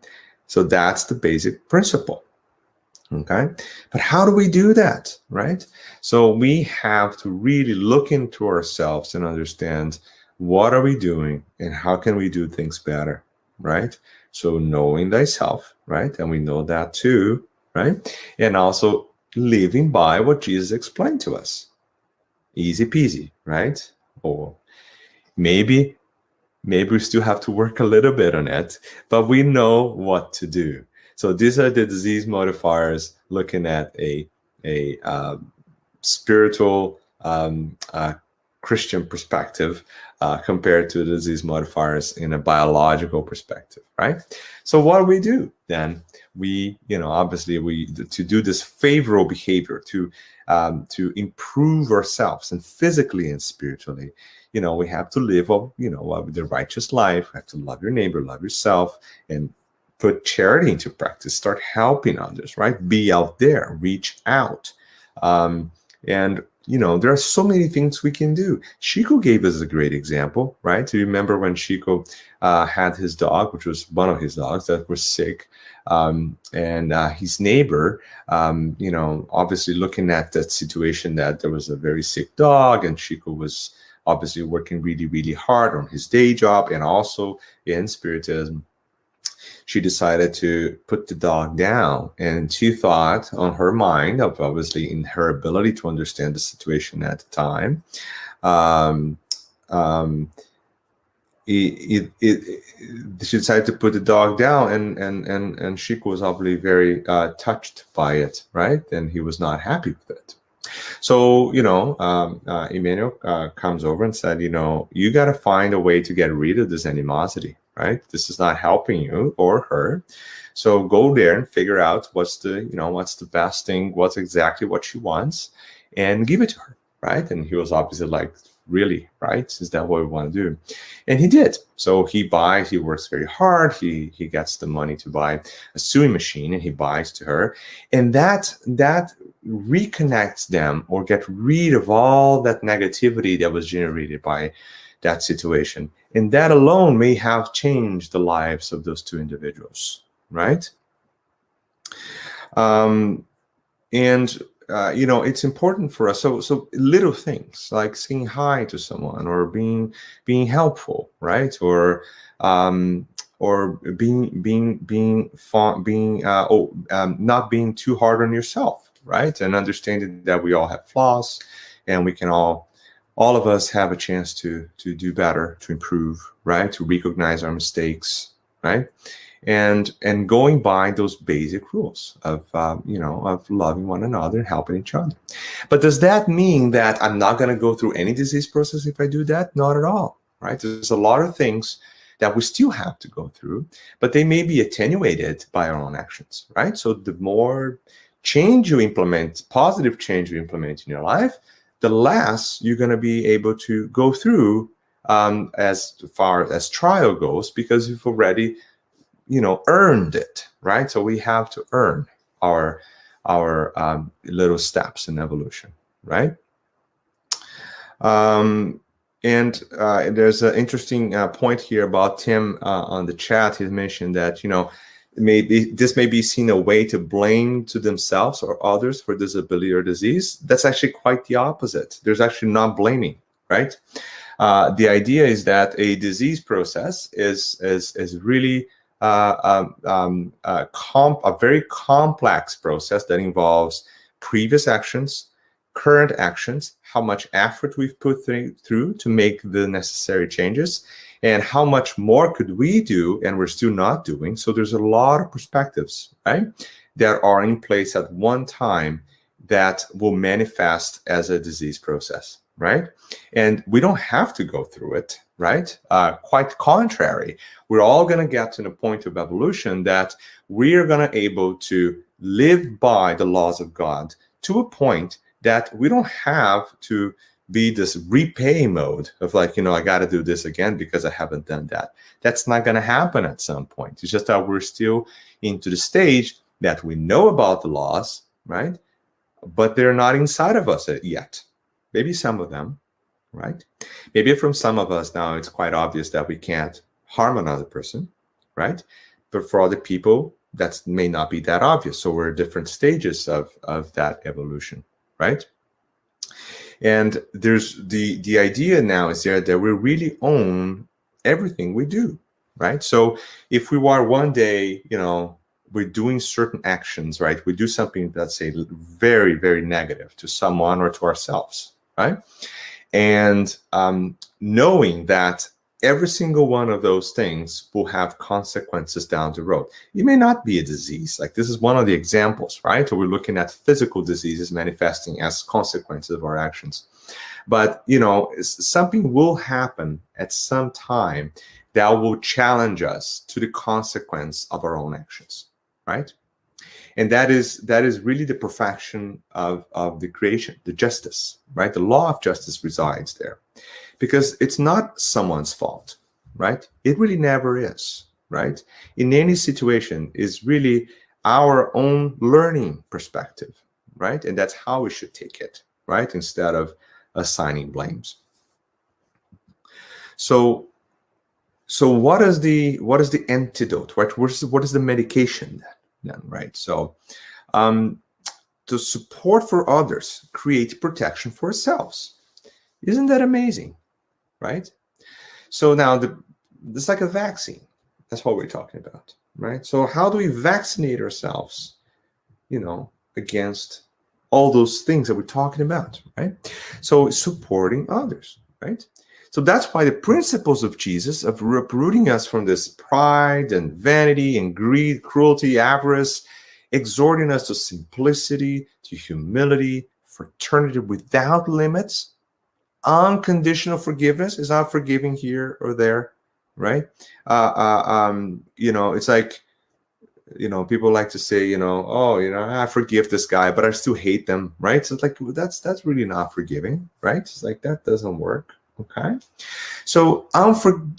So that's the basic principle. Okay, but how do we do that, right? So we have to really look into ourselves and understand what are we doing and how can we do things better, right? So knowing thyself, right? And we know that too, right? And also living by what Jesus explained to us. Easy peasy, right? Or maybe we still have to work a little bit on it, but we know what to do. So these are the disease modifiers looking at a spiritual Christian perspective compared to the disease modifiers in a biological perspective, right? So what do we do then? We, you know, obviously to do this favorable behavior, to improve ourselves and physically and spiritually, you know, we have to live the righteous life. We have to love your neighbor, love yourself, and put charity into practice. Start helping others, right? Be out there, reach out. And, you know, there are so many things we can do. Chico gave us a great example, right? Do you remember when Chico had his dog, which was one of his dogs that was sick, and his neighbor, you know, obviously looking at that situation that there was a very sick dog, and Chico was obviously working really, really hard on his day job and also in Spiritism. She decided to put the dog down, and she thought on her mind, of obviously in her ability to understand the situation at the time, she decided to put the dog down, and Chico was obviously very touched by it, right? And he was not happy with it. So, you know, Emmanuel comes over and said, you know, you got to find a way to get rid of this animosity, right? This is not helping you or her. So go there and figure out what's the best thing, what's exactly what she wants, and give it to her, right? And he was obviously like, really, right? Is that what we want to do? And he did. So he works very hard. He gets the money to buy a sewing machine, and he buys to her. And that reconnects them, or get rid of all that negativity that was generated by that situation. And that alone may have changed the lives of those two individuals, right? You know, it's important for us. So little things like saying hi to someone, or being helpful, right? Or not being too hard on yourself, right? And understanding that we all have flaws, and we can all of us have a chance to do better, to improve, right? To recognize our mistakes, right? And going by those basic rules of of loving one another and helping each other. But does that mean that I'm not going to go through any disease process if I do that? Not at all, right? There's a lot of things that we still have to go through, but they may be attenuated by our own actions, right? So the more change you implement, positive change you implement in your life, the less you're going to be able to go through as far as trial goes, because you've already earned it, right? So we have to earn our little steps in evolution, right? And there's an interesting point here about Tim on the chat. He mentioned that this may be seen a way to blame to themselves or others for disability or disease. That's actually quite the opposite. There's actually not blaming, right? The idea is that a disease process is really a very complex process that involves previous actions, current actions, how much effort we've put through to make the necessary changes, and how much more could we do and we're still not doing. So there's a lot of perspectives, right, that are in place at one time that will manifest as a disease process, right? And we don't have to go through it, right? Quite contrary, we're all going to get to the point of evolution that we are going to able to live by the laws of God to a point that we don't have to be this repay mode of like, I got to do this again because I haven't done that. That's not going to happen at some point. It's just that we're still into the stage that we know about the laws, right? But they're not inside of us yet. Maybe some of them, right? Maybe from some of us now, it's quite obvious that we can't harm another person, right? But for other people, that may not be that obvious. So we're at different stages of that evolution, right? And there's the idea now is there that we really own everything we do, right? So if we are one day, we're doing certain actions, right? We do something that's say very, very negative to someone or to ourselves, right? And knowing that every single one of those things will have consequences down the road. It may not be a disease. Like this is one of the examples, right? So we're looking at physical diseases manifesting as consequences of our actions. But, something will happen at some time that will challenge us to the consequence of our own actions, right? And that is really the perfection of the creation, the justice, right? The law of justice resides there. Because it's not someone's fault, right? It really never is, right? In any situation is really our own learning perspective, right? And that's how we should take it, right? Instead of assigning blames. So what is the antidote, right? What is the medication then, right? So to support for others, create protection for ourselves. Isn't that amazing? Right? So now it's like a vaccine. That's what we're talking about, right? So how do we vaccinate ourselves, against all those things that we're talking about, right? So supporting others, right? So that's why the principles of Jesus of uprooting us from this pride and vanity and greed, cruelty, avarice, exhorting us to simplicity, to humility, fraternity without limits, unconditional forgiveness is not forgiving here or there, right? It's like, people like to say, I forgive this guy, but I still hate them, right? So it's like, that's really not forgiving, right? It's like, that doesn't work, okay? So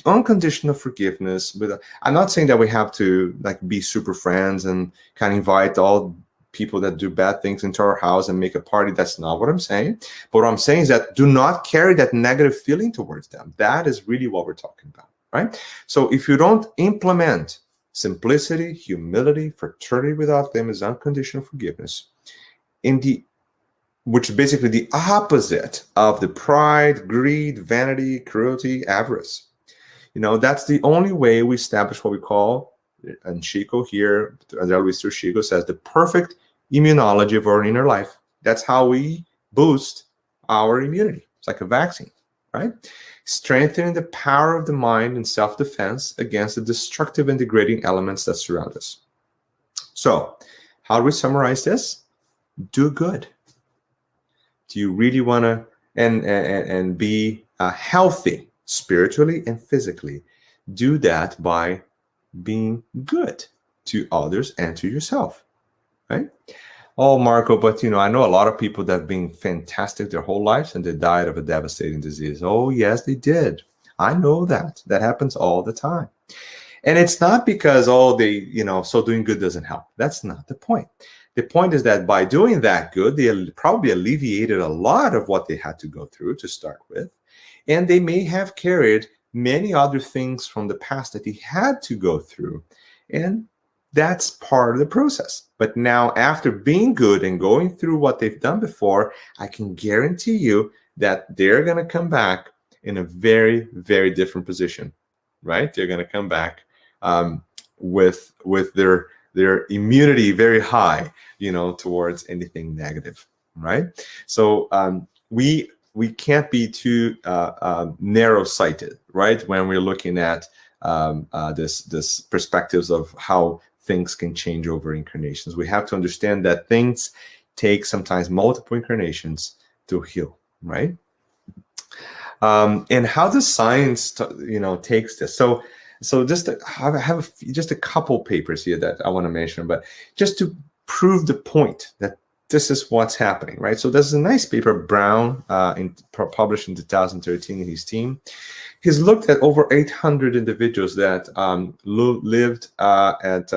unconditional forgiveness, I'm not saying that we have to like be super friends and kind of invite all people that do bad things into our house and make a party. That's not what I'm saying. But what I'm saying is that do not carry that negative feeling towards them. That is really what we're talking about, right? So if you don't implement simplicity, humility, fraternity without limits, unconditional forgiveness, which is basically the opposite of the pride, greed, vanity, cruelty, avarice. That's the only way we establish what we call, and Chico here, Luis Chico says, the perfect immunology of our inner life. That's how we boost our immunity. It's like a vaccine, right? Strengthening the power of the mind and self-defense against the destructive and degrading elements that surround us. So, how do we summarize this? Do good. Do you really want to and be healthy spiritually and physically? Do that by being good to others and to yourself, right? Oh, Marco, but I know a lot of people that have been fantastic their whole lives and they died of a devastating disease. Oh, yes, they did. I know that. That happens all the time. And it's not because, so doing good doesn't help. That's not the point. The point is that by doing that good, they probably alleviated a lot of what they had to go through to start with. And they may have carried many other things from the past that he had to go through. And that's part of the process. But now, after being good and going through what they've done before, I can guarantee you that they're going to come back in a very, very different position, right? They're going to come back with their immunity very high, towards anything negative, right? So we can't be too narrow-sighted, right? When we're looking at this perspectives of how things can change over incarnations. We have to understand that things take sometimes multiple incarnations to heal, right? And how does science, takes this? So just I have just a couple papers here that I want to mention, but just to prove the point that this is what's happening, right? So there's a nice paper, Brown, published in 2013 in his team. He's looked at over 800 individuals that lived at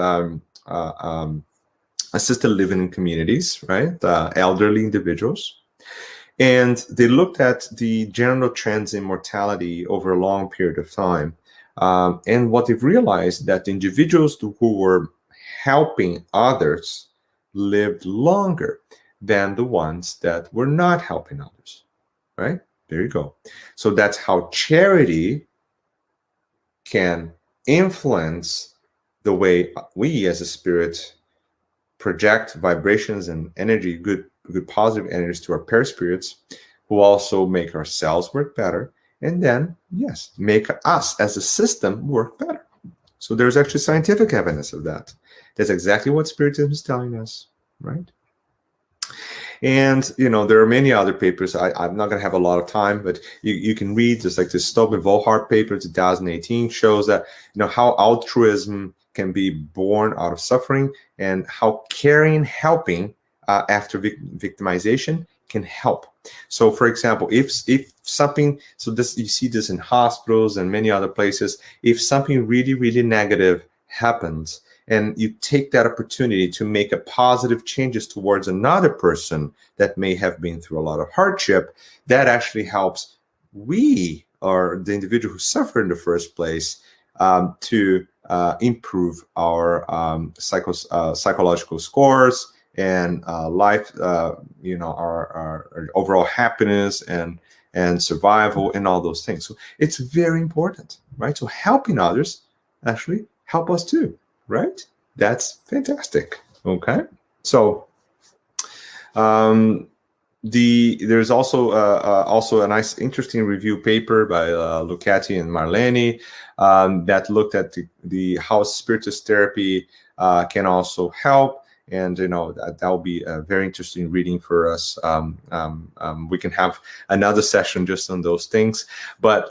assisted living communities, right? Elderly individuals. And they looked at the general trends in mortality over a long period of time. And what they've realized that the individuals who were helping others lived longer than the ones that were not helping others, right? There you go. So that's how charity can influence the way we as a spirit project vibrations and energy, good positive energies to our paraspirits, who also make our cells work better, and then, yes, make us as a system work better. So there's actually scientific evidence of that. That's exactly what Spiritism is telling us, right? And, there are many other papers. I'm not going to have a lot of time, but you can read, just like this Stolpen-Volhard paper, 2018, shows that, how altruism can be born out of suffering, and how caring, helping after victimization can help. So, for example, if something, so this, you see this in hospitals and many other places, if something really, really negative happens, and you take that opportunity to make a positive changes towards another person that may have been through a lot of hardship, that actually helps we, or the individual who suffered in the first place, to improve our psychological scores and life, our overall happiness and survival and all those things. So it's very important, right? So helping others actually help us too. Right? That's fantastic. Okay. So there's also a nice, interesting review paper by Lucati and Marleni that looked at the how spiritist therapy can also help. And that will be a very interesting reading for us. We can have another session just on those things. But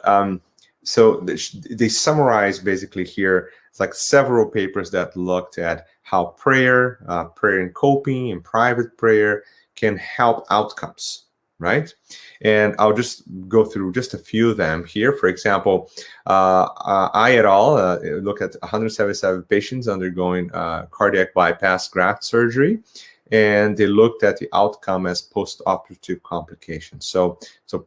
so they summarize basically here. It's like several papers that looked at how prayer and coping, and private prayer can help outcomes, right? And I'll just go through just a few of them here. For example, I et al. Look at 177 patients undergoing cardiac bypass graft surgery, and they looked at the outcome as post-operative complications. So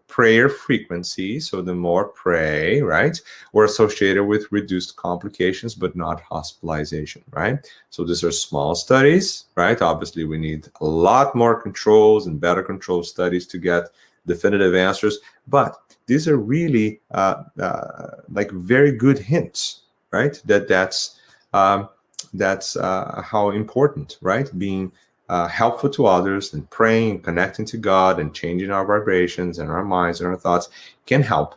prayer frequency, so the more pray, right, were associated with reduced complications, but not hospitalization, right? So these are small studies, right? Obviously, we need a lot more controls and better control studies to get definitive answers, but these are really like very good hints, right? That's how important, right? Being helpful to others and praying and connecting to God and changing our vibrations and our minds and our thoughts can help.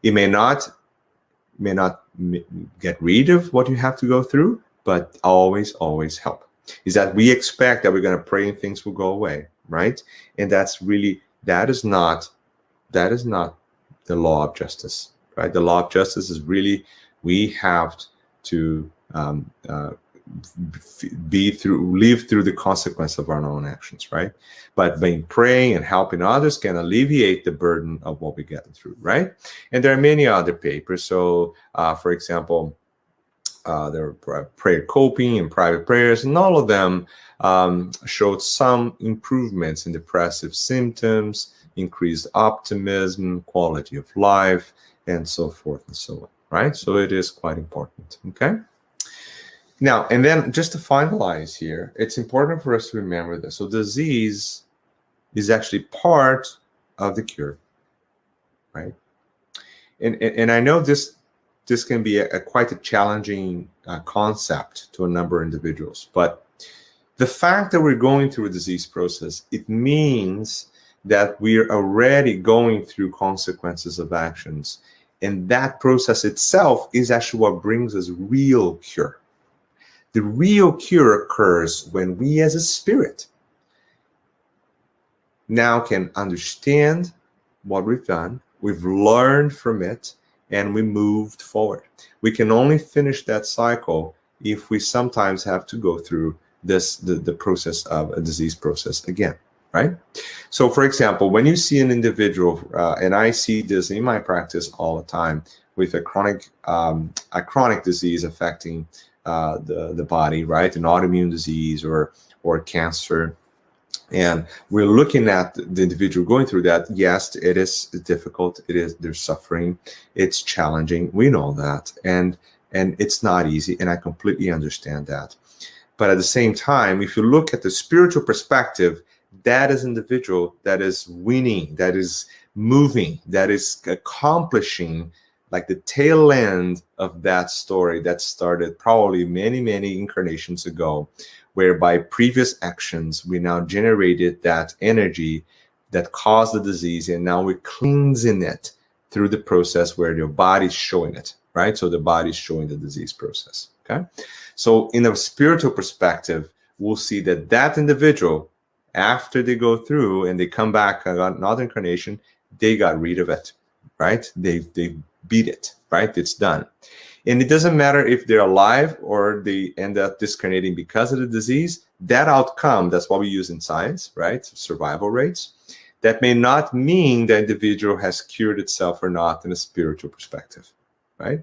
It may not get rid of what you have to go through, but always help. Is that we expect that we're going to pray and things will go away, right? And that is not the law of justice, right? The law of justice is really, we have to live through the consequence of our own actions, right? But being praying and helping others can alleviate the burden of what we're getting through, right? And there are many other papers. So, for example, there are prayer coping and private prayers, and all of them showed some improvements in depressive symptoms, increased optimism, quality of life, and so forth and so on, right? So it is quite important, okay? Now, and then just to finalize here, it's important for us to remember this. So disease is actually part of the cure, right? And I know this this can be quite a challenging concept to a number of individuals. But the fact that we're going through a disease process, it means that we're already going through consequences of actions. And that process itself is actually what brings us real cure. The real cure occurs when we as a spirit now can understand what we've done, we've learned from it, and we moved forward. We can only finish that cycle if we sometimes have to go through the process of a disease process again, right? So for example, when you see an individual, and I see this in my practice all the time, with a chronic disease affecting the body, right? An autoimmune disease or cancer. And we're looking at the individual going through that. Yes, it is difficult. They're suffering. It's challenging. We know that. And it's not easy. And I completely understand that. But at the same time, if you look at the spiritual perspective, that is individual that is winning, that is moving, that is accomplishing like the tail end of that story that started probably many, many incarnations ago, where by previous actions, we now generated that energy that caused the disease, and now we're cleansing it through the process where your body's showing it, right? So the body's showing the disease process, okay? So in a spiritual perspective, we'll see that that individual, after they go through and they come back another incarnation, they got rid of it, right? They beat it, right? It's done. And it doesn't matter if they're alive or they end up discarnating because of the disease. That outcome, that's what we use in science, right? Survival rates. That may not mean the individual has cured itself or not in a spiritual perspective, right?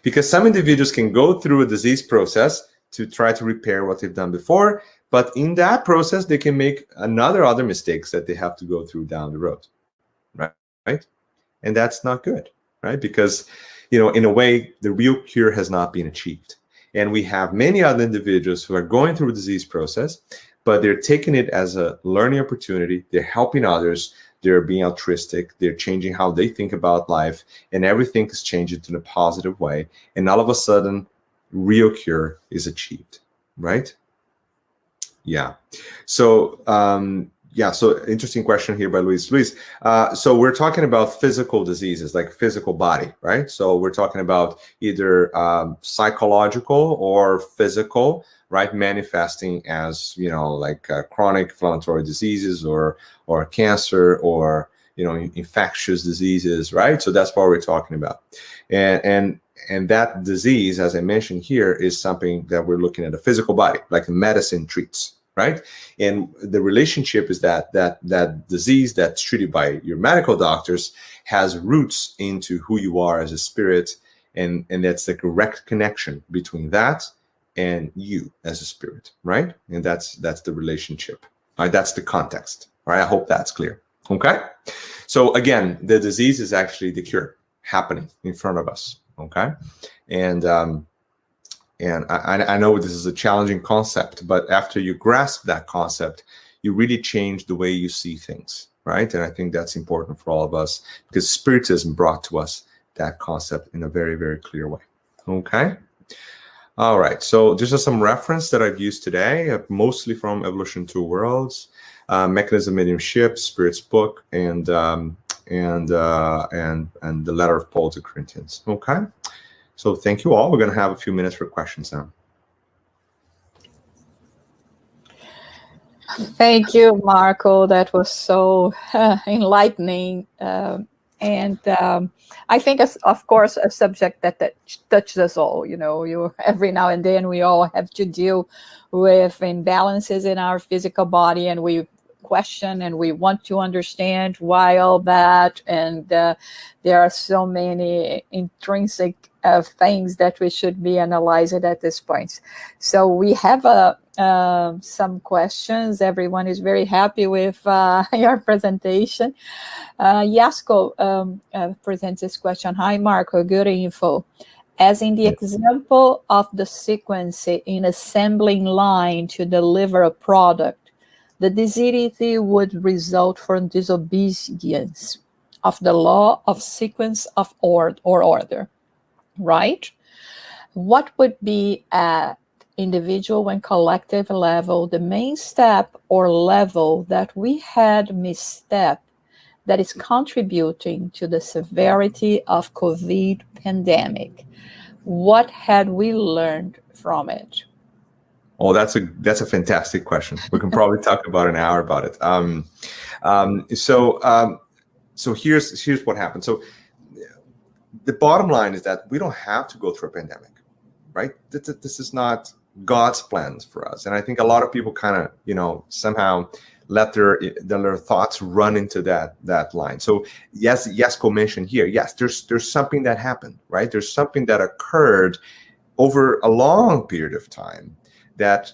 Because some individuals can go through a disease process to try to repair what they've done before, but in that process, they can make other mistakes that they have to go through down the road, right? And that's not good, right? Because, you know, in a way, the real cure has not been achieved. And we have many other individuals who are going through a disease process, but they're taking it as a learning opportunity. They're helping others. They're being altruistic. They're changing how they think about life, and everything is changing in a positive way. And all of a sudden, real cure is achieved, right? Yeah. So, so interesting question here by Luis. Luis, so we're talking about physical diseases, like physical body, right? So we're talking about either psychological or physical, right? Manifesting as, you know, like chronic inflammatory diseases or cancer or, you know, infectious diseases, right? So that's what we're talking about. And that disease, as I mentioned here, is something that we're looking at a physical body, like medicine treats, right? And the relationship is that disease that's treated by your medical doctors has roots into who you are as a spirit, and that's the direct connection between that and you as a spirit, right? And that's the relationship, right? That's the context, right? I hope that's clear. Okay. So again, the disease is actually the cure happening in front of us. Okay. And I know this is a challenging concept, but after you grasp that concept, you really change the way you see things, right? And I think that's important for all of us, because Spiritism brought to us that concept in a very, very clear way. Okay. All right. So these are some reference that I've used today, mostly from Evolution 2 Worlds, Mechanism Mediumship, Spirit's book, and the letter of Paul to Corinthians. Okay. So thank you all. We're going to have a few minutes for questions now. Thank you, Marco. That was so enlightening. And I think, of course, a subject that touches us all. You know, every now and then we all have to deal with imbalances in our physical body, and we question and we want to understand why all that. And there are so many intrinsic things that we should be analyzing at this point. So we have some questions. Everyone is very happy with your presentation. Yasko presents this question. Hi, Marco, good info. As in the example of the sequence in assembling line to deliver a product, the disease would result from disobedience of the law of sequence of order. right? What would be at individual and collective level the main step or level that we had misstep that is contributing to the severity of COVID pandemic? What had we learned from it? Oh, that's a fantastic question. We can probably talk about an hour about it. So here's what happened. So the bottom line is that we don't have to go through a pandemic, right? This is not God's plans for us. And I think a lot of people kind of, somehow let their thoughts run into that line. So yes, Yasko mentioned here, yes, there's something that happened, right? There's something that occurred over a long period of time that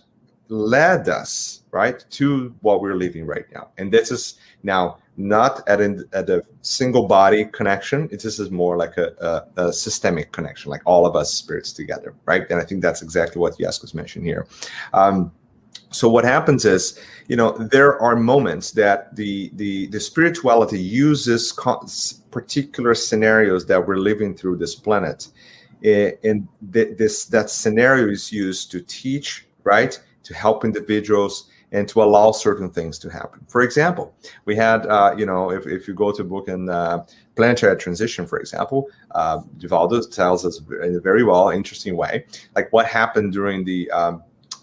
led us, right, to what we're living right now. And this is now not at a single body connection. This is more like a systemic connection, like all of us spirits together, right? And I think that's exactly what Yasko's mentioned here. So what happens is, there are moments that the spirituality uses particular scenarios that we're living through this planet, and that scenario is used to teach, right, to help individuals and to allow certain things to happen. For example, we had, if you go to book in Planetary Transition, for example, Divaldo tells us in a very well, interesting way, like what happened during the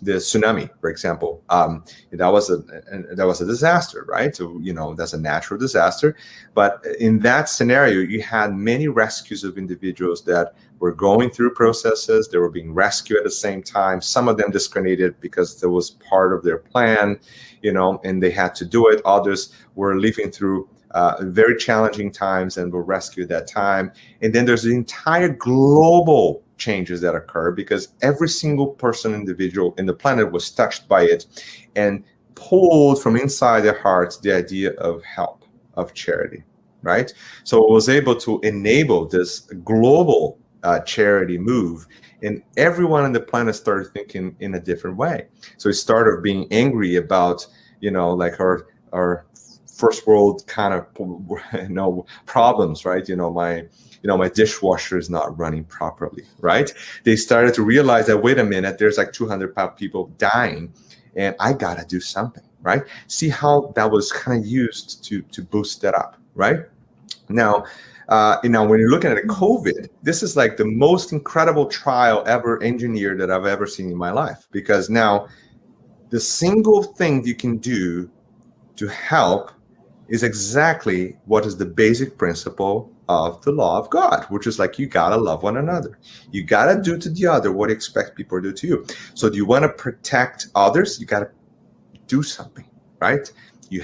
tsunami, for example. That was a disaster, right? So, that's a natural disaster. But in that scenario, you had many rescues of individuals that were going through processes. They were being rescued at the same time. Some of them discarnated because that was part of their plan, and they had to do it. Others were living through very challenging times and were rescued at that time. And then there's the entire global changes that occur because every single person, individual in the planet was touched by it and pulled from inside their hearts the idea of help, of charity, right? So it was able to enable this global charity move, and everyone on the planet started thinking in a different way. So it started being angry about, like our first world kind of, problems, right? My dishwasher is not running properly, right? They started to realize that, wait a minute, there's like 200 people dying and I gotta do something, right? See how that was kind of used to boost that up, right? Now, when you're looking at COVID, this is like the most incredible trial ever engineered that I've ever seen in my life, because now the single thing you can do to help is exactly what is the basic principle of the law of God, which is like, you gotta love one another. You gotta do to the other what you expect people to do to you. So do you want to protect others? You gotta do something, right? You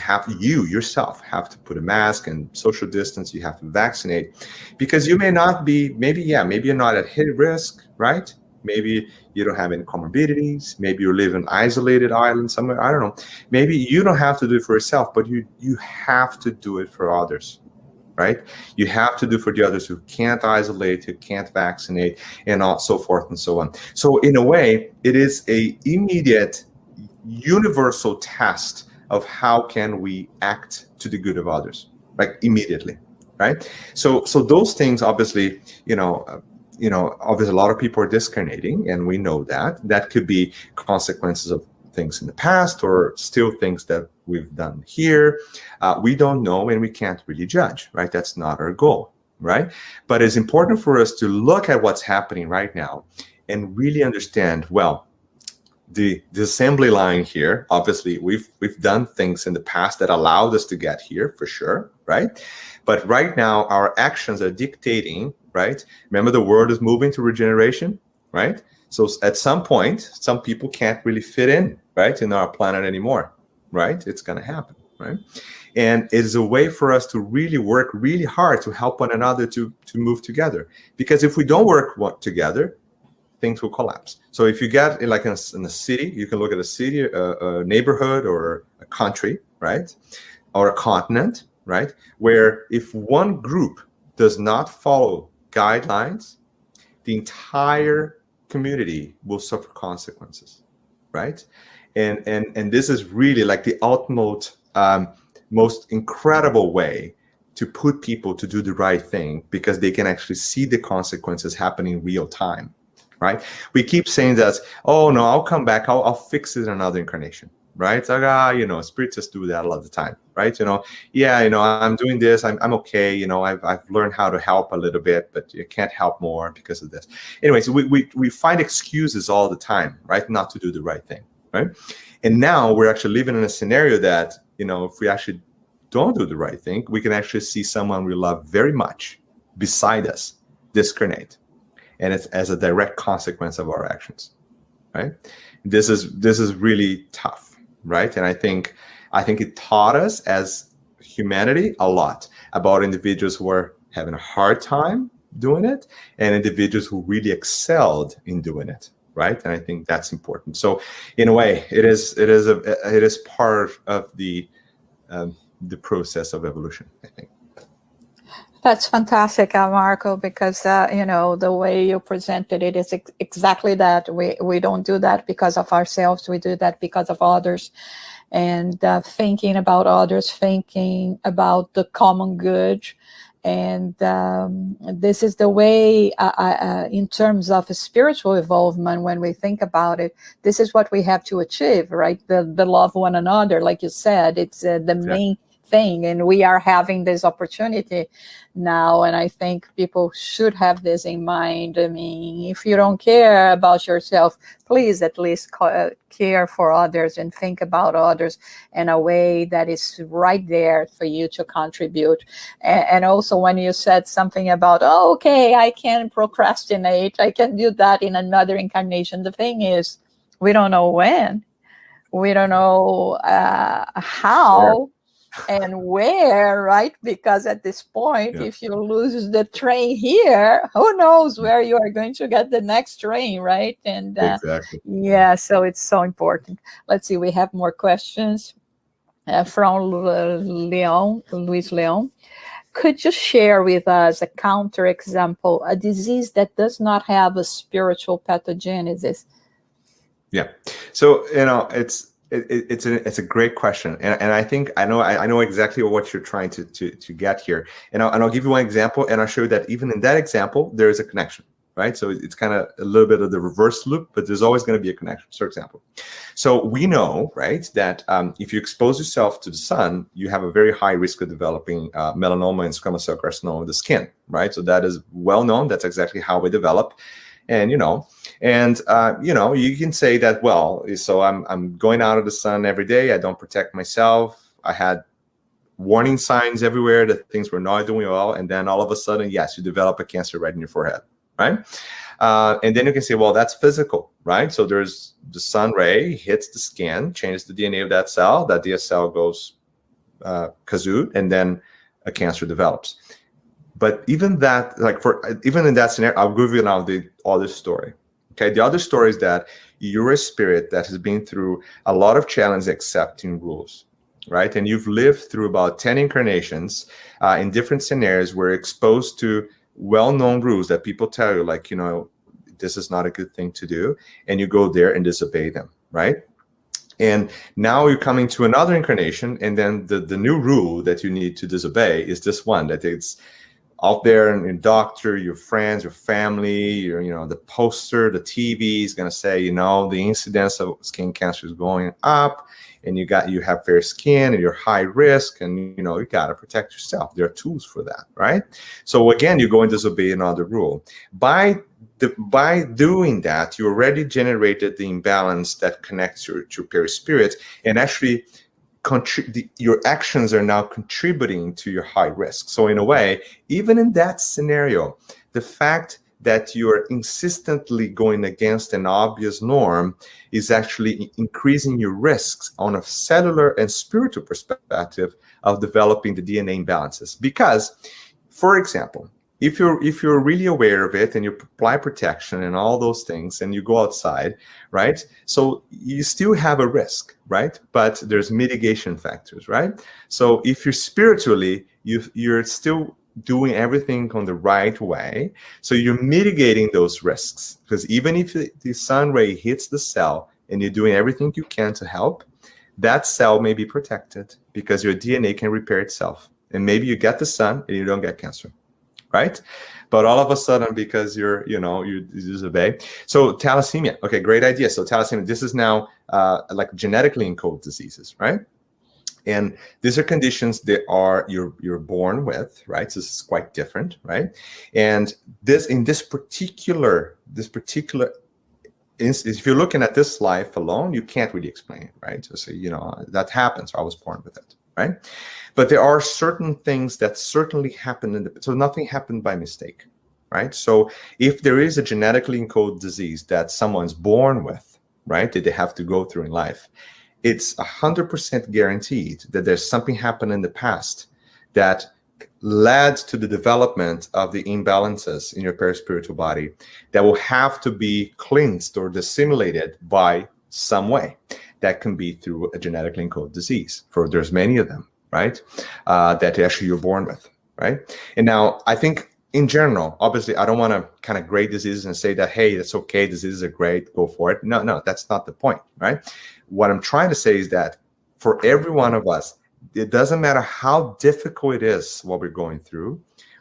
yourself have to put a mask and social distance. You have to vaccinate, because you may not be, maybe you're not at high risk, right? Maybe you don't have any comorbidities. Maybe you live in an isolated island somewhere. I don't know. Maybe you don't have to do it for yourself, but you have to do it for others, right? You have to do for the others who can't isolate, who can't vaccinate, and so forth and so on. So in a way, it is a immediate, universal test of how can we act to the good of others, like immediately, right? So those things, obviously, obviously a lot of people are discarnating, and we know that could be consequences of things in the past or still things that we've done here. We don't know, and we can't really judge, right? That's not our goal, right? But it's important for us to look at what's happening right now and really understand, well, the assembly line here, obviously we've done things in the past that allowed us to get here, for sure, right? But right now our actions are dictating, right? Remember, the world is moving to regeneration, right? So at some point, some people can't really fit in, right, in our planet anymore, right? It's going to happen, right? And it's a way for us to really work really hard to help one another to move together. Because if we don't work together, things will collapse. So if you get like in a city, you can look at a city, a neighborhood, or a country, right? Or a continent, right? Where if one group does not follow guidelines, the entire community will suffer consequences, right? And this is really like the ultimate, most incredible way to put people to do the right thing because they can actually see the consequences happening in real time, right? We keep saying that, oh no, I'll come back, I'll fix it in another incarnation, right? It's like, spiritists do that a lot of the time, right? I'm doing this, I'm okay, I've learned how to help a little bit, but you can't help more because of this. Anyways, we find excuses all the time, right? Not to do the right thing, right? And now we're actually living in a scenario that, if we actually don't do the right thing, we can actually see someone we love very much beside us discarnate. And it's as a direct consequence of our actions, right? This is really tough, right? And I think it taught us as humanity a lot about individuals who are having a hard time doing it and individuals who really excelled in doing it, right? And I think that's important. So in a way, it is part of the process of evolution, I think. That's fantastic, Marco, because the way you presented it is exactly that. We don't do that because of ourselves. We do that because of others, and thinking about others, thinking about the common good. And this is the way, in terms of spiritual involvement, when we think about it, this is what we have to achieve, right? The love one another, like you said, it's the main thing. And we are having this opportunity now. And I think people should have this in mind. I mean, if you don't care about yourself, please at least care for others and think about others in a way that is right there for you to contribute. And also when you said something about, okay, I can procrastinate, I can do that in another incarnation. The thing is, we don't know when, we don't know how, and where, right? Because at this point, if you lose the train here, who knows where you are going to get the next train, right? And exactly. So it's so important. Let's see, we have more questions from Luis Leon. Could you share with us a counterexample, a disease that does not have a spiritual pathogenesis? Yeah, so it's a great question, and I think I know exactly what you're trying to get here, and I'll give you one example, and I'll show you that even in that example there is a connection, right? So it's kind of a little bit of the reverse loop, but there's always going to be a connection. For example, so we know, right, that if you expose yourself to the sun, you have a very high risk of developing melanoma and squamous cell carcinoma of the skin, right? So that is well known. That's exactly how we develop. And you can say that, well, so I'm going out of the sun every day, I don't protect myself, I had warning signs everywhere that things were not doing well, and then all of a sudden, yes, you develop a cancer right in your forehead, right? And then you can say, well, that's physical, right? So there's the sun ray hits the skin, changes the DNA of that cell, that cell goes kazoo, and then a cancer develops. But even that, even in that scenario, I'll give you now the other story. Okay, the other story is that you're a spirit that has been through a lot of challenges accepting rules, right? And you've lived through about 10 incarnations in different scenarios where you're exposed to well-known rules that people tell you, this is not a good thing to do, and you go there and disobey them, right? And now you're coming to another incarnation, and then the new rule that you need to disobey is this one, that it's out there, and your doctor, your friends, your family, the poster, the TV is going to say, the incidence of skin cancer is going up, and you have fair skin, and you're high risk, and you got to protect yourself. There are tools for that, right? So again, you go and disobey another rule. By doing that, you already generated the imbalance that connects your perispirit, and actually your actions are now contributing to your high risk. So in a way, even in that scenario, the fact that you're insistently going against an obvious norm is actually increasing your risks on a cellular and spiritual perspective of developing the DNA imbalances. Because, for example, if you're really aware of it and you apply protection and all those things and you go outside, right? So you still have a risk, right? But there's mitigation factors, right? So if you're spiritually, you're still doing everything on the right way. So you're mitigating those risks, because even if the sun ray hits the cell and you're doing everything you can to help, that cell may be protected because your DNA can repair itself. and maybe you get the sun and you don't get cancer, right? But all of a sudden, because you disobey. So thalassemia, okay, great idea. So thalassemia, this is now like genetically encoded diseases, right? And these are conditions that you're born with, right? So this is quite different, right? And this particular instance, if you're looking at this life alone, you can't really explain it, right? So that happens. I was born with it, right? But there are certain things that certainly happen so nothing happened by mistake, right? So if there is a genetically encoded disease that someone's born with, right, that they have to go through in life, it's 100% guaranteed that there's something happened in the past that led to the development of the imbalances in your perispiritual body that will have to be cleansed or dissimulated by some way. That can be through a genetically encoded disease. There's many of them, right? That actually you're born with, right? And now I think in general, obviously, I don't want to kind of grade diseases and say that, hey, that's okay, diseases are great, go for it. No, that's not the point, right? What I'm trying to say is that for every one of us, it doesn't matter how difficult it is what we're going through,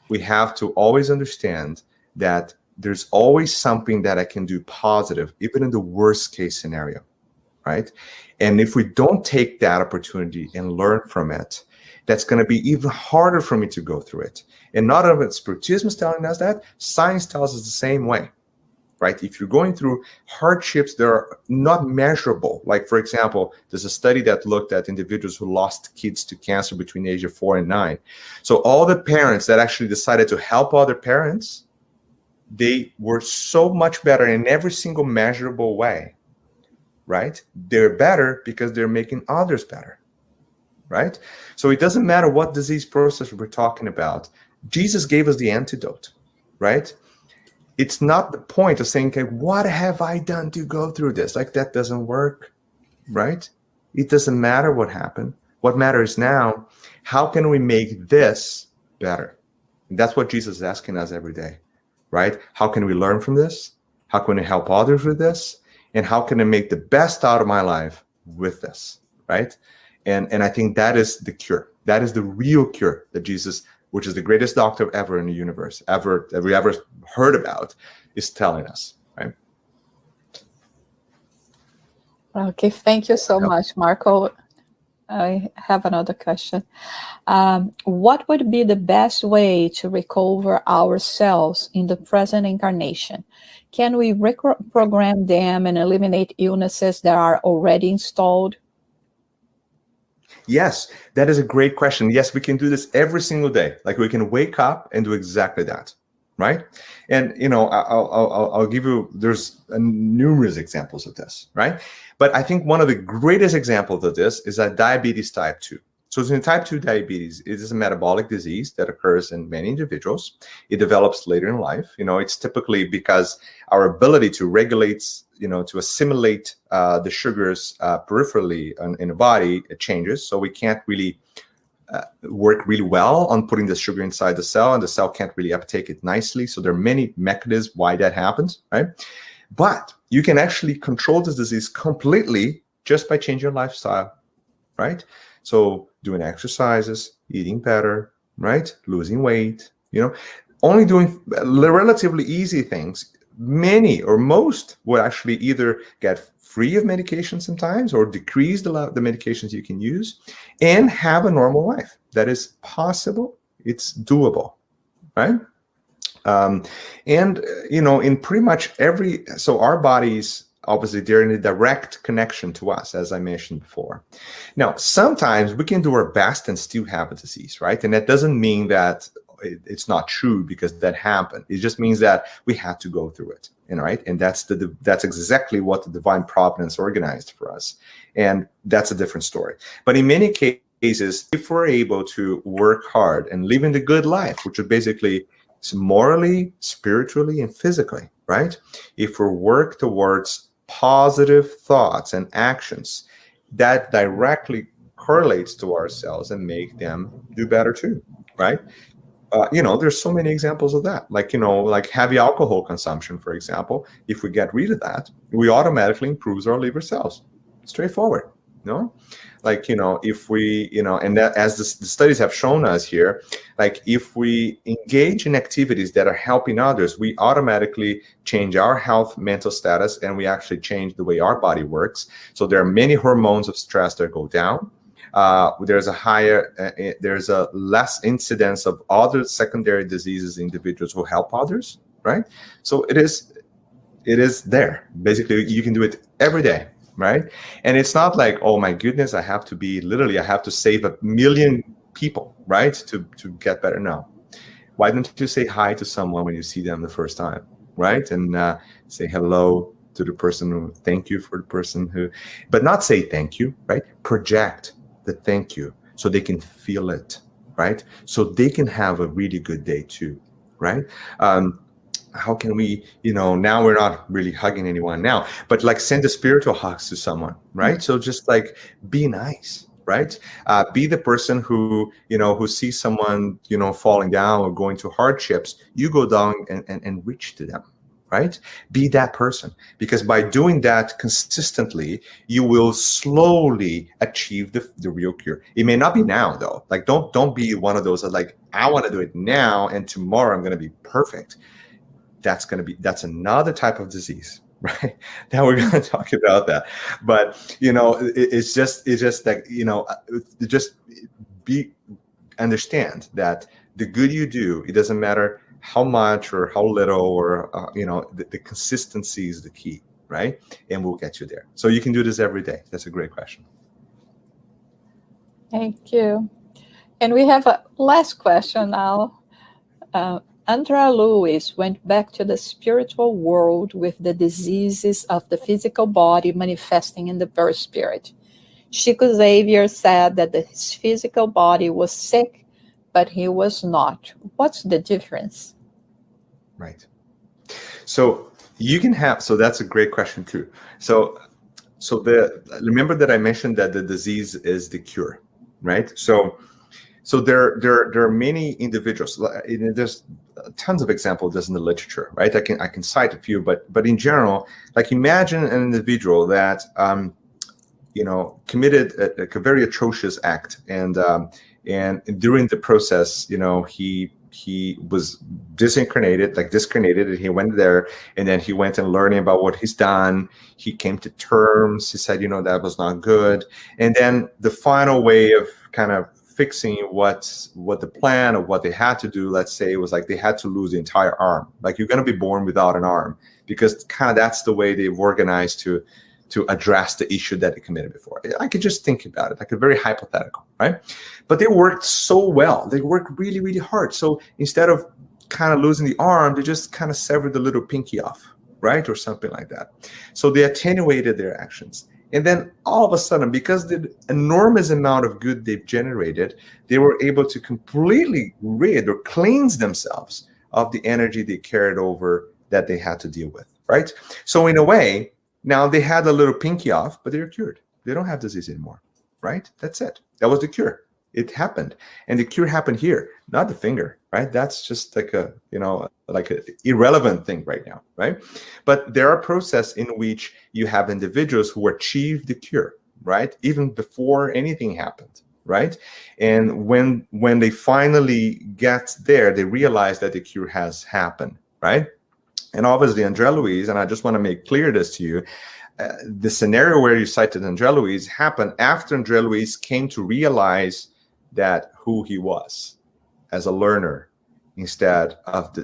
we have to always understand that there's always something that I can do positive, even in the worst case scenario, right? And if we don't take that opportunity and learn from it, that's going to be even harder for me to go through it. And not only Spiritism is telling us that, science tells us the same way, right? If you're going through hardships that are not measurable, like, for example, there's a study that looked at individuals who lost kids to cancer between the age of 4 and 9. So all the parents that actually decided to help other parents, they were so much better in every single measurable way, right? They're better because they're making others better, right? So it doesn't matter what disease process we're talking about. Jesus gave us the antidote, right? It's not the point of saying, okay, what have I done to go through this? Like, that doesn't work, right? It doesn't matter what happened. What matters now, how can we make this better? And that's what Jesus is asking us every day, right? How can we learn from this? How can we help others with this? And how can I make the best out of my life with this, right? And I think that is the cure. That is the real cure that Jesus, which is the greatest doctor ever in the universe, that we ever heard about, is telling us, right? Okay, thank you so much, Marco. I have another question. What would be the best way to recover ourselves in the present incarnation? Can we reprogram them and eliminate illnesses that are already installed? Yes, that is a great question. Yes, we can do this every single day. Like, we can wake up and do exactly that, right? And, I'll give you, there's numerous examples of this, right? But I think one of the greatest examples of this is diabetes type 2. So in type 2 diabetes, it is a metabolic disease that occurs in many individuals. It develops later in life. It's typically because our ability to regulate, to assimilate the sugars peripherally in the body, it changes. So we can't really work really well on putting the sugar inside the cell, and the cell can't really uptake it nicely. So there are many mechanisms why that happens, right? But you can actually control this disease completely just by changing your lifestyle, right? So doing exercises, eating better, right? Losing weight, only doing relatively easy things. Many or most will actually either get free of medication sometimes or decrease the medications you can use and have a normal life. That is possible. It's doable, right? In pretty much so our bodies, obviously, they're in a direct connection to us, as I mentioned before. Now, sometimes we can do our best and still have a disease, right? And that doesn't mean that it's not true because that happened. It just means that we had to go through it, right? And that's exactly what the divine providence organized for us. And that's a different story. But in many cases, if we're able to work hard and live in the good life, which is basically morally, spiritually, and physically, right? If we work towards positive thoughts and actions, that directly correlates to ourselves and make them do better too, right? There's so many examples of that. Like heavy alcohol consumption, for example. If we get rid of that, we automatically improve our liver cells. Straightforward, No, like, if we, and that, as the studies have shown us here, like if we engage in activities that are helping others, we automatically change our health, mental status, and we actually change the way our body works. So there are many hormones of stress that go down. There's a less incidence of other secondary diseases in individuals who help others, right? So it is there. Basically, you can do it every day, right? And it's not like, oh my goodness, I have to save 1 million people, right, to get better. No. Why don't you say hi to someone when you see them the first time, right? And say hello to the person who, thank you for the person who, but not say thank you, right? Project the thank you so they can feel it, right? So they can have a really good day too, right? How can we, now we're not really hugging anyone now, but like send a spiritual hugs to someone, right? So just like be nice, right? Be the person who, who sees someone, falling down or going through hardships, you go down and reach to them, right? Be that person, because by doing that consistently, you will slowly achieve the real cure. It may not be now though. Like don't be one of those that like, I want to do it now and tomorrow I'm going to be perfect. That's another type of disease, right? Now we're going to talk about that. But, it's just that, just understand that the good you do, it doesn't matter how much or how little or, the consistency is the key, right? And we'll get you there. So you can do this every day. That's a great question. Thank you. And we have a last question now. Andrea Lewis went back to the spiritual world with the diseases of the physical body manifesting in the perispirit. Chico Xavier said that his physical body was sick, but he was not. What's the difference? Right. So you can have, so that's a great question too. So remember that I mentioned that the disease is the cure, right? So there are many individuals. There's tons of examples in the literature, right? I can cite a few, but in general, like imagine an individual that committed a very atrocious act, and during the process, he was discarnated, and he went there, and then he went and learning about what he's done. He came to terms. He said, that was not good, and then the final way of kind of fixing what the plan of what they had to do, let's say, it was like they had to lose the entire arm. Like you're going to be born without an arm, because kind of that's the way they've organized to address the issue that they committed before. I could just think about it like a very hypothetical, right? But they worked so well. They worked really, really hard. So instead of kind of losing the arm, they just kind of severed the little pinky off, right? Or something like that. So they attenuated their actions. And then all of a sudden, because the enormous amount of good they've generated, they were able to completely rid or cleanse themselves of the energy they carried over that they had to deal with, right? So in a way, now they had a little pinky off, but they're cured. They don't have disease anymore, right? That's it. That was the cure. It happened. And the cure happened here, not the finger, right? That's just like a irrelevant thing right now, right? But there are processes in which you have individuals who achieve the cure, right? Even before anything happened, right? And when they finally get there, they realize that the cure has happened, right? And obviously, Andrea Louise, and I just want to make clear this to you, the scenario where you cited Andrea Louise happened after Andrea Louise came to realize that who he was as a learner, instead of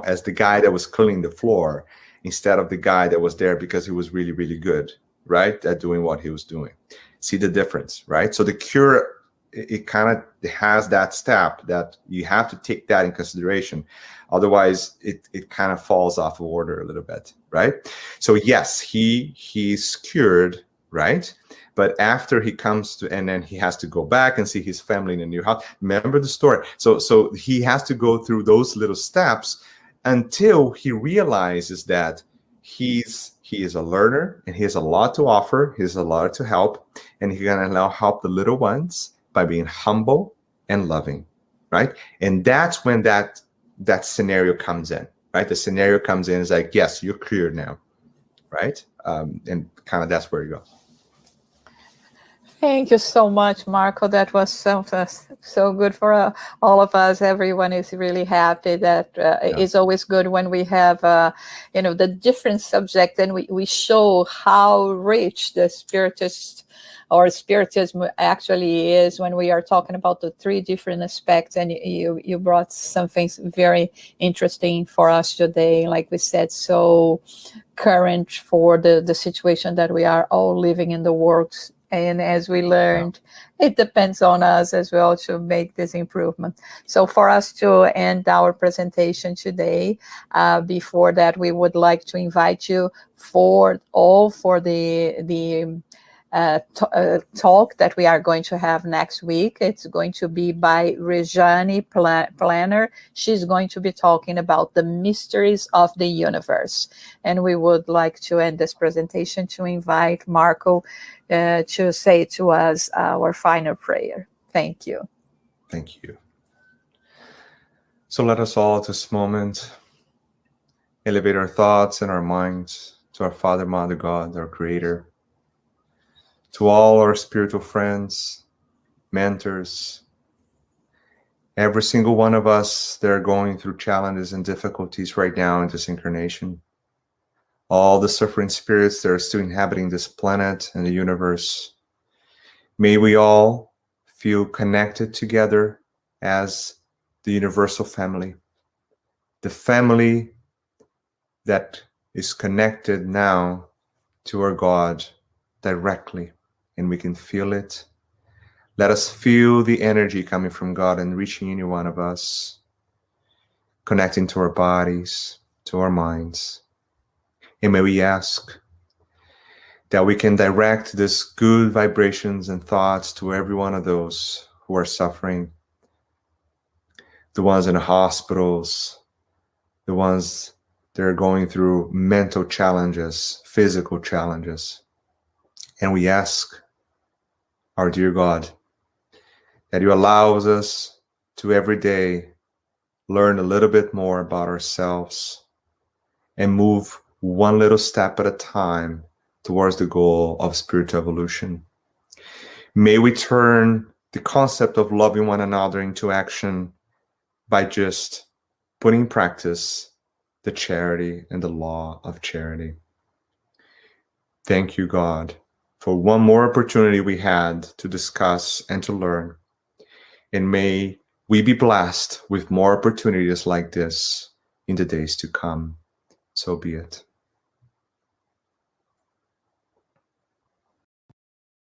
as the guy that was cleaning the floor, instead of the guy that was there because he was really, really good, right, at doing what he was doing. See the difference, right? So the cure, it kind of has that step that you have to take that in consideration. Otherwise, it kind of falls off of order a little bit, right? So yes, he's cured, right? But after he comes to, and then he has to go back and see his family in a new house. Remember the story. So he has to go through those little steps until he realizes that he is a learner and he has a lot to offer. He has a lot to help, and he's gonna now help the little ones by being humble and loving, right? And that's when that scenario comes in, right? The scenario comes in is like, yes, you're cured now, right? And kind of that's where you go. Thank you so much, Marco. That was so good for all of us. Everyone is really happy. That it's always good when we have, the different subject, and we show how rich the spiritist or spiritism actually is when we are talking about the three different aspects. And you brought something very interesting for us today. Like we said, so current for the situation that we are all living in the world. And as we learned, it depends on us as well to make this improvement. So for us to end our presentation today, before that, we would like to invite you for the talk that we are going to have next week. It's going to be by Rejane Planner. She's going to be talking about the mysteries of the universe. And we would like to end this presentation to invite Marco to say to us our final prayer. Thank you. Thank you. So let us all at this moment elevate our thoughts and our minds to our Father, Mother, God, our Creator, to all our spiritual friends, mentors, every single one of us that are going through challenges and difficulties right now in this incarnation, all the suffering spirits that are still inhabiting this planet and the universe. May we all feel connected together as the universal family, the family that is connected now to our God directly, and we can feel it. Let us feel the energy coming from God and reaching any one of us, connecting to our bodies, to our minds. And may we ask that we can direct these good vibrations and thoughts to every one of those who are suffering, the ones in the hospitals, the ones that are going through mental challenges, physical challenges. And we ask our dear God that you allow us to every day learn a little bit more about ourselves and move one little step at a time towards the goal of spiritual evolution. May we turn the concept of loving one another into action by just putting in practice the charity and the law of charity. Thank you, God, for one more opportunity we had to discuss and to learn. And may we be blessed with more opportunities like this in the days to come. So be it.